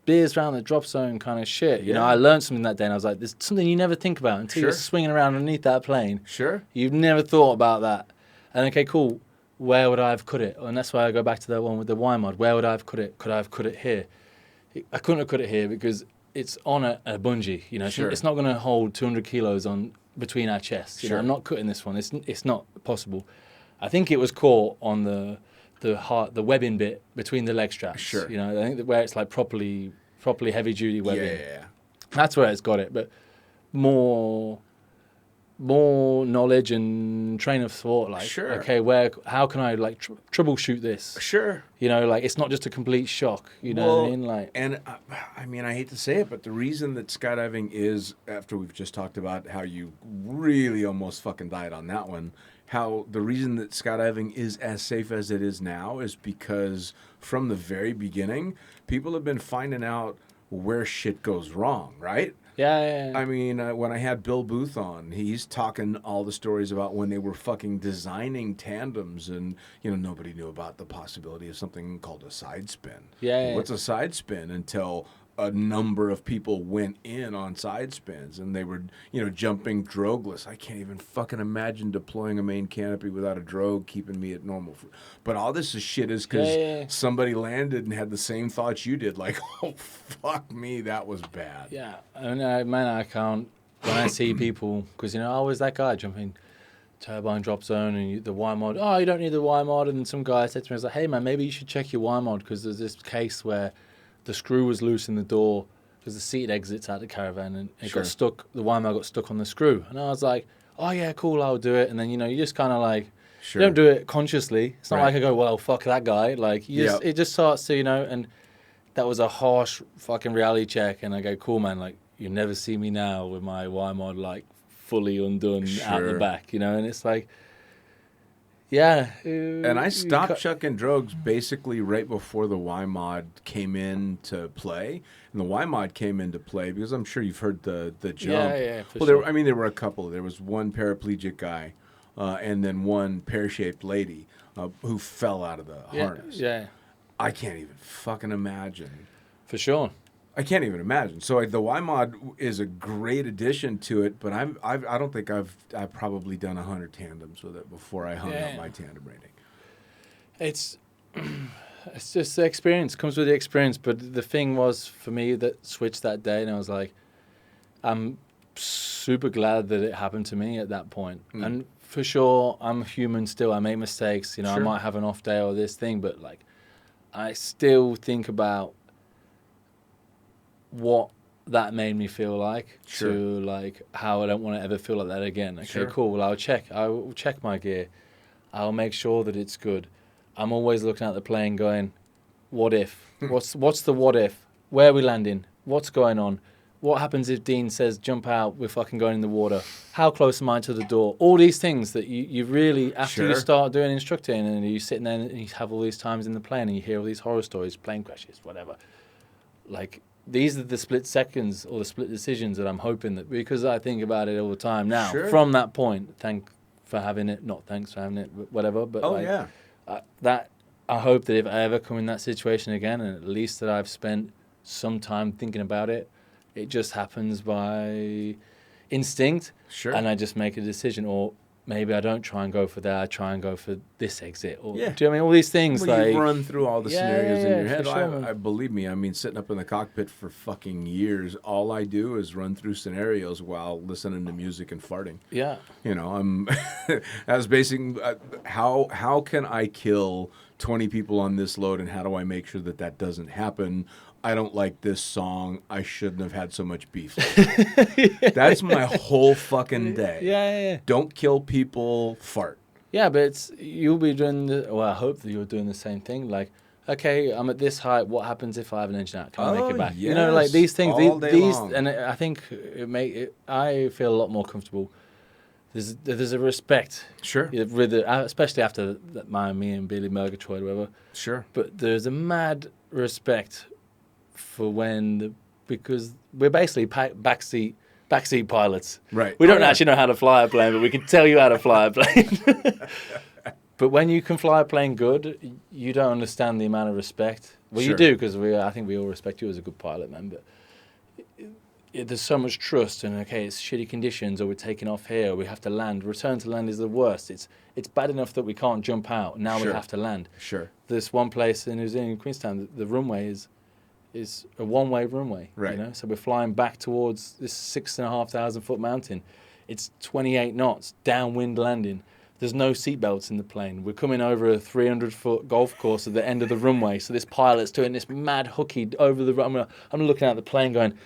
beers around the drop zone kind of shit. You know, I learned something that day, and I was like, "There's something you never think about until you're swinging around underneath that plane. Sure. You've never thought about that." And okay, cool. Where would I have cut it? And that's why I go back to that one with the Y mod. Where would I have cut it? Could I have cut it here? I couldn't have cut it here because it's on a bungee. You know, it's not going to hold 200 kilos on between our chests. You know, I'm not cutting this one. It's not possible. I think it was caught on the webbing bit between the leg straps. Sure. You know, I think where it's like properly heavy duty webbing. Yeah. That's where it's got it. But more knowledge and train of thought. Like, okay, how can I like troubleshoot this? Sure. You know, like it's not just a complete shock. You know what I mean? Like, and I mean, I hate to say it, but the reason that skydiving is, after we've just talked about how you really almost fucking died on that one, how the reason that skydiving is as safe as it is now is because from the very beginning, people have been finding out where shit goes wrong, right? Yeah. I mean, when I had Bill Booth on, he's talking all the stories about when they were fucking designing tandems, and you know, nobody knew about the possibility of something called a side spin. Yeah. What's a side spin? Until a number of people went in on side spins, and they were, you know, jumping drogueless. I can't even fucking imagine deploying a main canopy without a drogue keeping me at normal. But all this shit is because somebody landed and had the same thoughts you did. Like, oh, fuck me, that was bad. Yeah. And I can't, when I see people, because, you know, I was that guy jumping turbine drop zone and the Y mod. Oh, you don't need the Y mod. And some guy said to me, I was like, hey, man, maybe you should check your Y mod, because there's this case where the screw was loose in the door because the seat exits out the caravan, and it Sure. got stuck. The Weimar got stuck on the screw, and I was like, "Oh yeah, cool, I'll do it." And then you just kind of like Sure. you don't do it consciously. It's not Right. like I go, "Well, fuck that guy." Like it just starts to and that was a harsh fucking reality check, and I go, "Cool, man, like you never see me now with my Weimar like fully undone out the Sure. back, and it's like." Yeah. And I stopped chucking drogues basically right before the Y-Mod came in to play. And the Y-Mod came into play because I'm sure you've heard the jump. Yeah, for well, sure. there were a couple. There was one paraplegic guy and then one pear-shaped lady who fell out of the harness. Yeah, I can't even fucking imagine. for sure. I can't even imagine. So the Y-Mod is a great addition to it, but I don't think I've probably done 100 tandems with it before I hung up my tandem rating. It's just the experience. Comes with the experience. But the thing was for me that switched that day, and I was like, I'm super glad that it happened to me at that point. And for sure, I'm human still. I make mistakes. I Sure. might have an off day or this thing, but like, I still think about what that made me feel like Sure. to like how I don't want to ever feel like that again. Okay, Sure. cool. Well, I will check my gear. I'll make sure that it's good. I'm always looking at the plane going, what if? What's the what if? Where are we landing? What's going on? What happens if Dean says, jump out, we're fucking going in the water? How close am I to the door? All these things that you really, after you Sure. start doing instructing and you're sitting there and you have all these times in the plane and you hear all these horror stories, plane crashes, whatever. Like, these are the split seconds or the split decisions that I'm hoping that, because I think about it all the time now. Sure. From that point, thanks for having it, not thanks for having it, whatever. But I hope that if I ever come in that situation again, and at least that I've spent some time thinking about it, it just happens by instinct. Sure. And I just make a decision, or maybe I don't try and go for that. I try and go for this exit. Or, Yeah. do you know what I mean? All these things Well, like you run through all the Yeah, scenarios in yeah, your for head. sure, man. I believe me. I mean, sitting up in the cockpit for fucking years, all I do is run through scenarios while listening to music and farting. yeah. I'm that's basically how can I kill 20 people on this load, and how do I make sure that that doesn't happen? I don't like this song. I shouldn't have had so much beef. That's my whole fucking day. Yeah. Don't kill people, fart. Yeah, but you'll be doing I hope that you're doing the same thing. Like, okay, I'm at this height. What happens if I have an engine out? Can I make it back? Like yes. these things. All day These, long. and I think I feel a lot more comfortable. There's a respect. Sure. With especially after me and Billy Murgatroyd, whatever. Sure. But there's a mad respect for because we're basically backseat pilots. Right. We don't Oh, yeah. actually know how to fly a plane, but we can tell you how to fly a plane. But when you can fly a plane good, you don't understand the amount of respect. Well, Sure. you do, because I think we all respect you as a good pilot, man. But there's so much trust, and okay, it's shitty conditions, or we're taking off here, or we have to land. Return to land is the worst. It's bad enough that we can't jump out. Now Sure. we have to land. Sure. This one place in New Zealand, Queenstown, the runway is a one-way runway. Right. So we're flying back towards this 6,500 foot mountain. It's 28 knots, downwind landing. There's no seatbelts in the plane. We're coming over a 300-foot golf course at the end of the runway. So this pilot's doing this mad hooky over the runway. I'm looking at the plane going,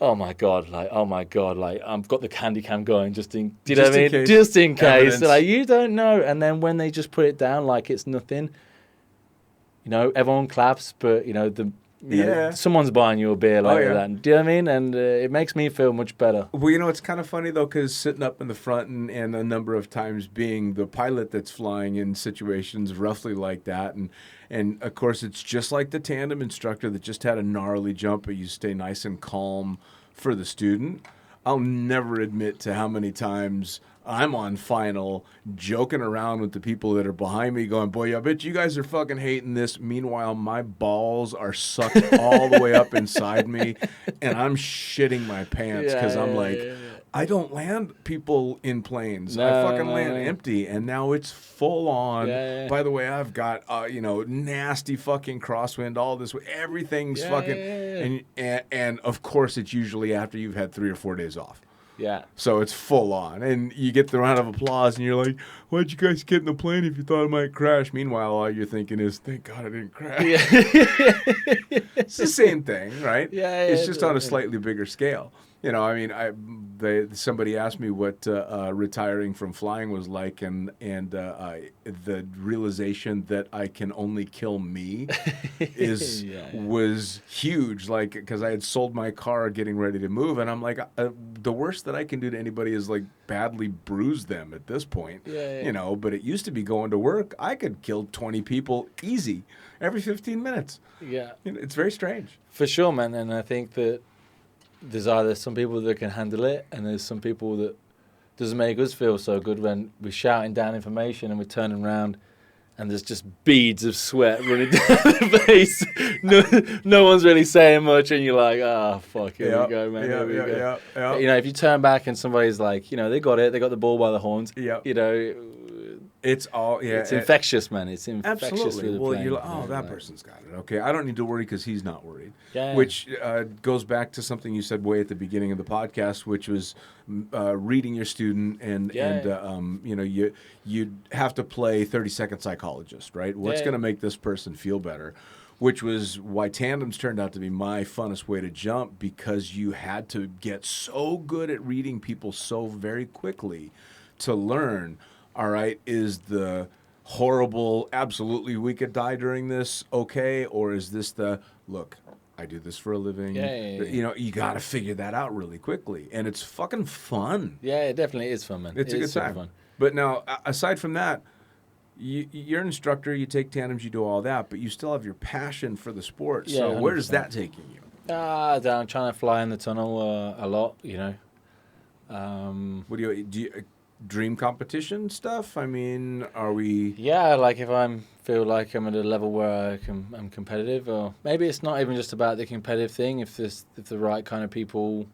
oh my God, I've got the candy cam going just in, do you know what I mean? case. Just in case. Evidence. Like, you don't know. And then when they just put it down like it's nothing, everyone claps, but, someone's buying you a beer like yeah. that. Do you know what I mean? And it makes me feel much better. Well, it's kind of funny, though, because sitting up in the front and a number of times being the pilot that's flying in situations roughly like that. And of course, it's just like the tandem instructor that just had a gnarly jump, but you stay nice and calm for the student. I'll never admit to how many times I'm on final joking around with the people that are behind me going, boy, I bet you guys are fucking hating this. Meanwhile, my balls are sucked all the way up inside me, and I'm shitting my pants because I'm like, I don't land people in planes. I fucking land empty, and now it's full on. By the way, I've got, nasty fucking crosswind, all this. Everything's fucking, and of course, it's usually after you've had 3 or 4 days off. Yeah. So it's full on. And you get the round of applause, and you're like, why'd you guys get in the plane if you thought it might crash? Meanwhile, all you're thinking is, thank God I didn't crash. It's the same thing, right? Yeah, it's just on a slightly bigger scale. You know, I mean, somebody asked me what retiring from flying was like, and the realization that I can only kill me was huge. Like, because I had sold my car, getting ready to move, and I'm like, the worst that I can do to anybody is like badly bruise them at this point. You know, but it used to be going to work, I could kill 20 people easy every 15 minutes. Yeah, You know, it's very strange. for sure, man. And I think that there's either some people that can handle it, and there's some people that doesn't make us feel so good when we're shouting down information and we're turning around and there's just beads of sweat running down the face. No one's really saying much, and you're like, oh, fuck, here we go, man. Here we go. You know, if you turn back and somebody's like, you know, they got the ball by the horns, you know, it's all, it's infectious, man. It's infectious. Absolutely. Well, you're like, you know, that person's got it. Okay, I don't need to worry because he's not worried. Yeah. Which goes back to something you said way at the beginning of the podcast, which was reading your student, and you know, you have to play 30-second psychologist, right? What's going to make this person feel better? Which was why tandems turned out to be my funnest way to jump, because you had to get so good at reading people so very quickly to learn. All right, is the horrible, absolutely we could die during this okay? Or is this the, look, I do this for a living. You know, you got to figure that out really quickly. And it's fucking fun. Yeah, it definitely is fun, man. It's a good time. Fun. But now, aside from that, you're an instructor, you take tandems, you do all that, but you still have your passion for the sport. Yeah, so 100%. where is that taking you? I'm trying to fly in the tunnel a lot, you know. What do you dream competition stuff? I mean, are we? Yeah, like if I feel like I'm at a level where I'm competitive, or maybe it's not even just about the competitive thing. If the right kind of people,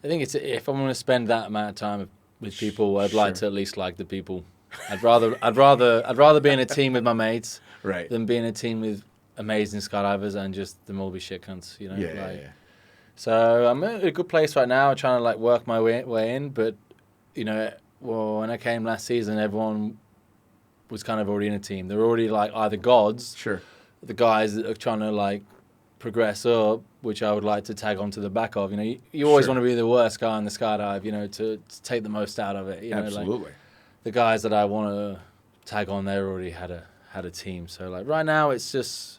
I think it's if I'm going to spend that amount of time with people, I'd like to at least like the people. I'd rather be in a team with my mates, right, than be in a team with amazing skydivers and just them all be shit cunts, you know. Yeah. So I'm at a good place right now, trying to like work my way in, but. You know, well, when I came last season, everyone was kind of already in a team. They're already like either gods, the guys that are trying to like progress up, which I would like to tag onto the back of. You know, you always want to be the worst guy in the skydive, you know, to take the most out of it. You know, absolutely. Like, the guys that I want to tag on, they already had a team. So like right now, it's just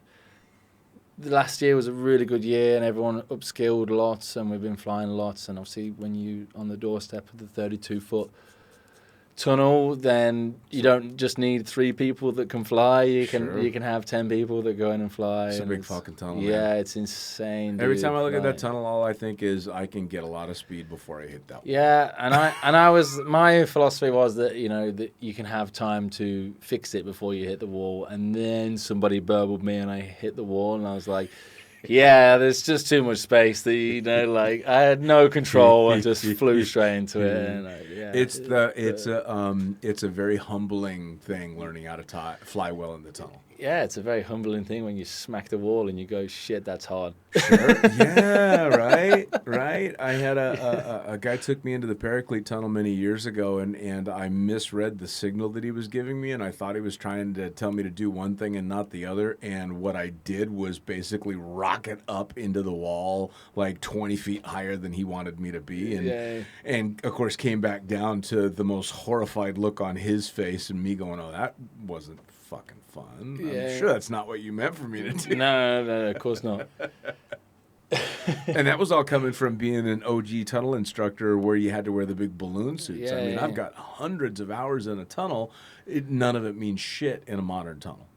the last year was a really good year, and everyone upskilled lots, and we've been flying lots. And obviously, when you on the doorstep of the 32-foot tunnel, then you don't just need 3 people that can fly. You can have 10 people that go in and fly. It's a big fucking tunnel. Yeah, man. it's insane. Every time I look at that tunnel, all I think is I can get a lot of speed before I hit that wall. Yeah, and my philosophy was that, you know, that you can have time to fix it before you hit the wall. And then somebody burbled me and I hit the wall, and I was like, yeah, there's just too much space that, you know, like I had no control and just flew straight into it. And it's a very humbling thing learning how to fly well in the tunnel. Yeah, it's a very humbling thing when you smack the wall and you go, shit, that's hard. Sure. Yeah, right. I had a guy took me into the Paraclete tunnel many years ago, and I misread the signal that he was giving me, and I thought he was trying to tell me to do one thing and not the other, and what I did was basically rocket up into the wall like 20 feet higher than he wanted me to be, and of course came back down to the most horrified look on his face and me going, oh, that wasn't fucking fun. Yeah. I'm sure that's not what you meant for me to do. No, of course not. And that was all coming from being an OG tunnel instructor where you had to wear the big balloon suits. Yeah, I mean, I've got hundreds of hours in a tunnel. None of it means shit in a modern tunnel.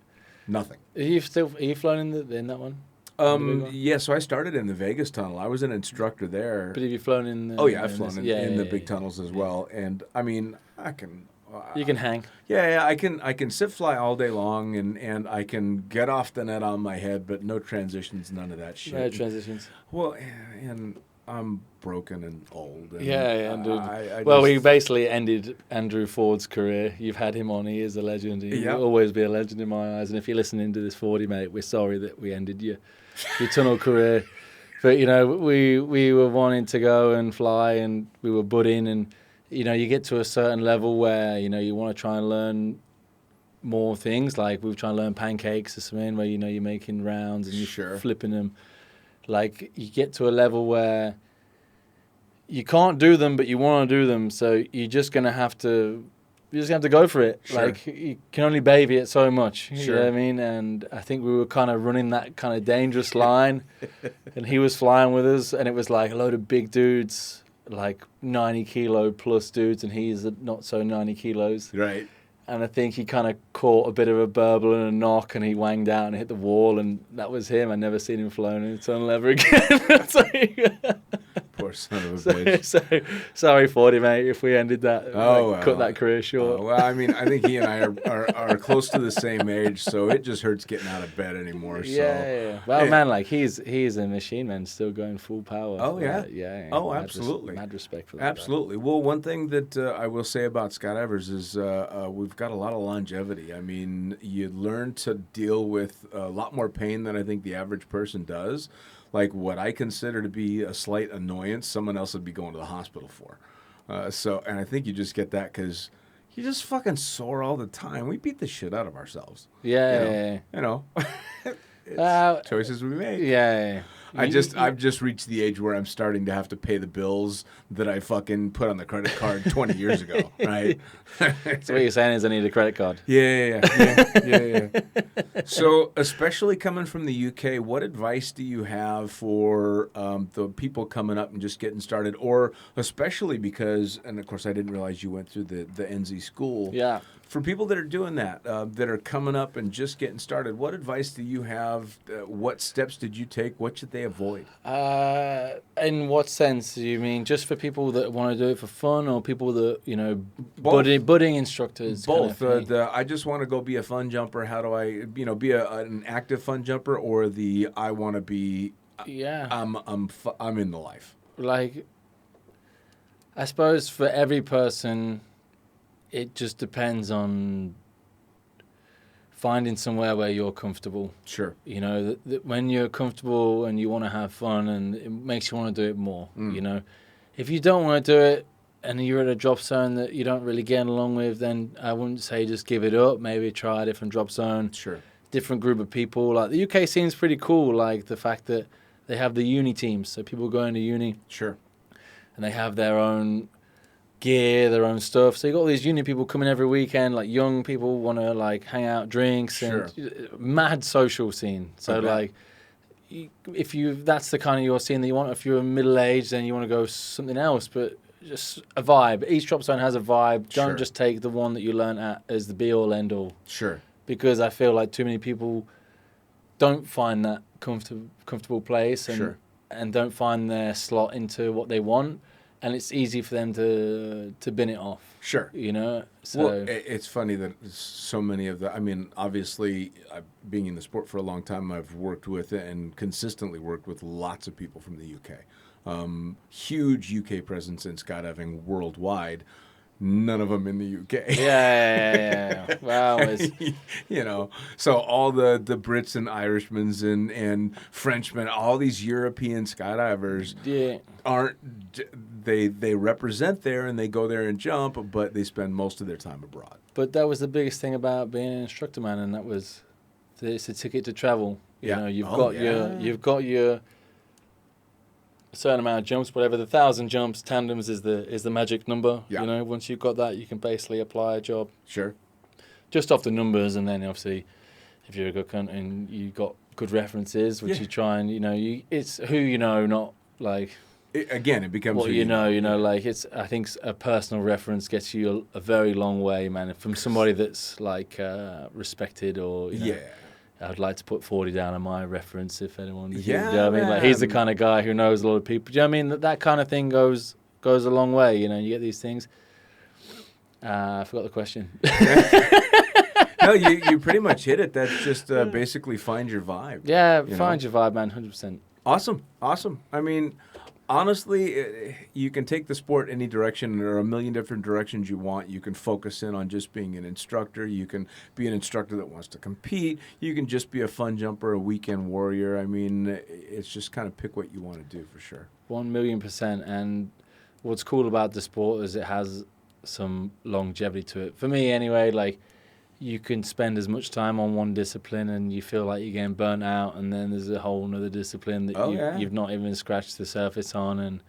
Nothing. Are you flown in that one? Yeah, so I started in the Vegas tunnel. I was an instructor there. But have you flown in the... Oh, yeah, I've flown in the big tunnels as well. And, I mean, I can... You can hang. Yeah, I can sit fly all day long, and I can get off the net on my head, but no transitions, none of that shit. No transitions. Well, and I'm broken and old. And dude. We basically ended Andrew Ford's career. You've had him on. He is a legend. He will always be a legend in my eyes. And if you're listening to this, Fordy, mate, we're sorry that we ended your tunnel career But we were wanting to go and fly, and we were budding, and you get to a certain level where you want to try and learn more things. Like we were trying to learn pancakes or something, where you're making rounds and you're flipping them. Like you get to a level where you can't do them, but you want to do them, so you're just gonna have to. You just have to go for it. Sure. Like, you can only baby it so much. You know what I mean? And I think we were kind of running that kind of dangerous line. And he was flying with us, and it was like a load of big dudes, like 90 kilo plus dudes, and he's not so 90 kilos. Right. And I think he kind of caught a bit of a burble and a knock, and he wanged out and hit the wall, and that was him. I'd never seen him flown in its own lever again. Poor son of a bitch. So sorry, 40 mate, if we ended that, cut that career short. Well, I mean, I think he and I are close to the same age, so it just hurts getting out of bed anymore. Yeah. Well, man, like he's a machine, man, still going full power. Oh yeah, yeah. Oh, absolutely. Mad respect for that. Absolutely. Well, one thing that I will say about skydivers is we've got a lot of longevity. I mean, you learn to deal with a lot more pain than I think the average person does. Like what I consider to be a slight annoyance, someone else would be going to the hospital for. And I think you just get that because you just fucking sore all the time. We beat the shit out of ourselves. Yeah. It's choices we make. Yeah. I've just reached the age where I'm starting to have to pay the bills that I fucking put on the credit card 20 years ago, right? So what you're saying is I need a credit card. Yeah. So, especially coming from the UK, what advice do you have for the people coming up and just getting started, or especially because, and of course I didn't realize you went through the NZ school. Yeah. For people that are doing that, that are coming up and just getting started, what advice do you have? What steps did you take? What should they avoid? In what sense? Do you mean just for people that want to do it for fun, or people that, budding instructors? Both. I just want to go be a fun jumper. How do I, be an active fun jumper, or the I want to be, I'm in the life. Like, I suppose for every person, it just depends on finding somewhere where you're comfortable. Sure. That when you're comfortable and you want to have fun, and it makes you want to do it more. If you don't want to do it and you're at a drop zone that you don't really get along with, then I wouldn't say just give it up. Maybe try a different drop zone. Sure. Different group of people. Like the UK seems pretty cool. Like the fact that they have the uni teams, so people going to uni. Sure. And they have their own gear, their own stuff. So you got all these uni people coming every weekend. Like young people want to like hang out, drinks, and mad social scene. So that's the kind of your scene that you want. If you're middle aged, then you want to go something else. But just a vibe. Each drop zone has a vibe. Don't just take the one that you learn at as the be all end all. Sure. Because I feel like too many people don't find that comfortable place and don't find their slot into what they want. And it's easy for them to bin it off. Sure. So well, it's funny that so many of the, I mean, obviously, being in the sport for a long time, I've worked with and consistently worked with lots of people from the UK. Huge UK presence in skydiving worldwide. None of them in the UK. Yeah. Wow. So all the Brits and Irishmen and Frenchmen, all these European skydivers aren't, they represent there and they go there and jump, but they spend most of their time abroad. But that was the biggest thing about being an instructor, man, and that was, it's a ticket to travel. You've got your certain amount of jumps, whatever, the 1,000 jumps, tandems is the magic number. Yeah. Once you've got that, you can basically apply a job. Sure. Just off the numbers, and then obviously, if you're a good cunt and you got good references, which you try and it's who you know, not like. It becomes what you know. Like it's. I think a personal reference gets you a very long way, man. From somebody that's like respected or I'd like to put 40 down on my reference if anyone. Yeah, you know what I mean? Like he's the kind of guy who knows a lot of people. Do you know what I mean? That kind of thing goes a long way. You get these things. I forgot the question. No, you pretty much hit it. That's just basically find your vibe. Yeah, find your vibe, man. 100%. Awesome. I mean, Honestly, you can take the sport any direction. There are a million different directions you want. You can focus in on just being an instructor. You can be an instructor that wants to compete. You can just be a fun jumper, a weekend warrior. I mean, it's just kind of pick what you want to do for sure. 1,000,000%. And what's cool about the sport is it has some longevity to it. For me, anyway, like, you can spend as much time on one discipline and you feel like you're getting burnt out, and then there's a whole other discipline that you've not even scratched the surface on. And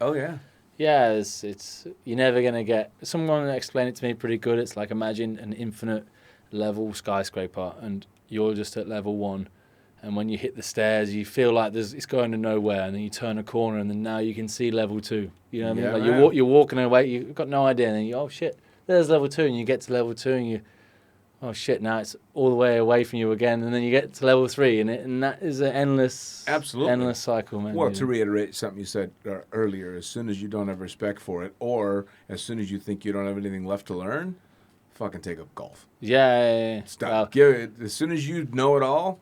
yeah, it's you're never gonna get. Someone explained it to me pretty good. It's like, imagine an infinite level skyscraper and you're just at level 1, and when you hit the stairs you feel like it's going to nowhere, and then you turn a corner and then now you can see level 2. You know what I mean? Like, you're walking away, you've got no idea, and then oh shit, there's level 2, and you get to level 2 and you, oh shit, now it's all the way away from you again, and then you get to level 3, and that is an endless cycle, man. Well, to reiterate something you said earlier, as soon as you don't have respect for it, or as soon as you think you don't have anything left to learn, fucking take up golf. Yeah. Stop. As soon as you know it all,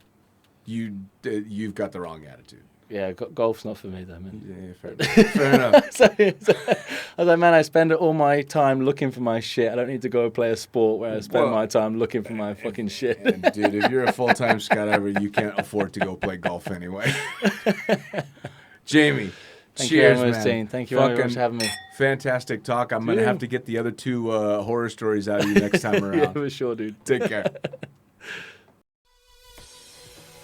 you've got the wrong attitude. Yeah, golf's not for me though, man. Yeah, fair enough. So I was like, man, I spend all my time looking for my shit. I don't need to go play a sport where I spend my time looking for my fucking shit. And dude, if you're a full-time skydiver, you can't afford to go play golf anyway. Jamie, cheers, man. Thank you very much for having me. Fantastic talk. I'm going to have to get the other 2 horror stories out of you next time around. Yeah, for sure, dude. Take care.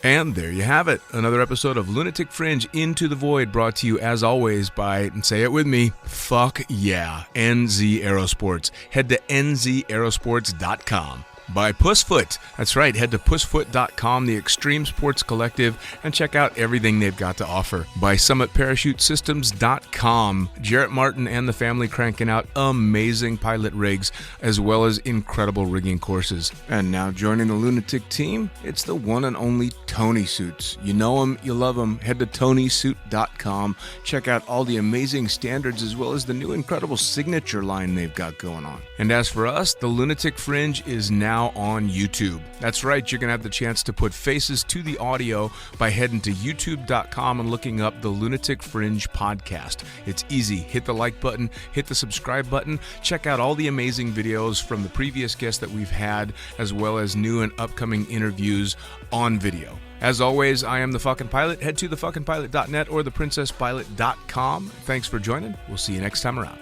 And there you have it. Another episode of Lunatic Fringe Into the Void, brought to you as always by, and say it with me, fuck yeah, NZ Aerosports. Head to nzaerosports.com. By Pussfoot. That's right, head to pussfoot.com, the extreme sports collective, and check out everything they've got to offer. By summitparachutesystems.com. Jarrett Martin and the family cranking out amazing pilot rigs, as well as incredible rigging courses. And now joining the Lunatic team, it's the one and only Tony Suits. You know him, you love him. Head to tonysuit.com. Check out all the amazing standards, as well as the new incredible signature line they've got going on. And as for us, the Lunatic Fringe is now on YouTube. That's right, you're going to have the chance to put faces to the audio by heading to youtube.com and looking up the Lunatic Fringe podcast. It's easy. Hit the like button, hit the subscribe button, check out all the amazing videos from the previous guests that we've had, as well as new and upcoming interviews on video. As always, I am the fucking pilot. Head to thefuckingpilot.net or theprincesspilot.com. Thanks for joining. We'll see you next time around.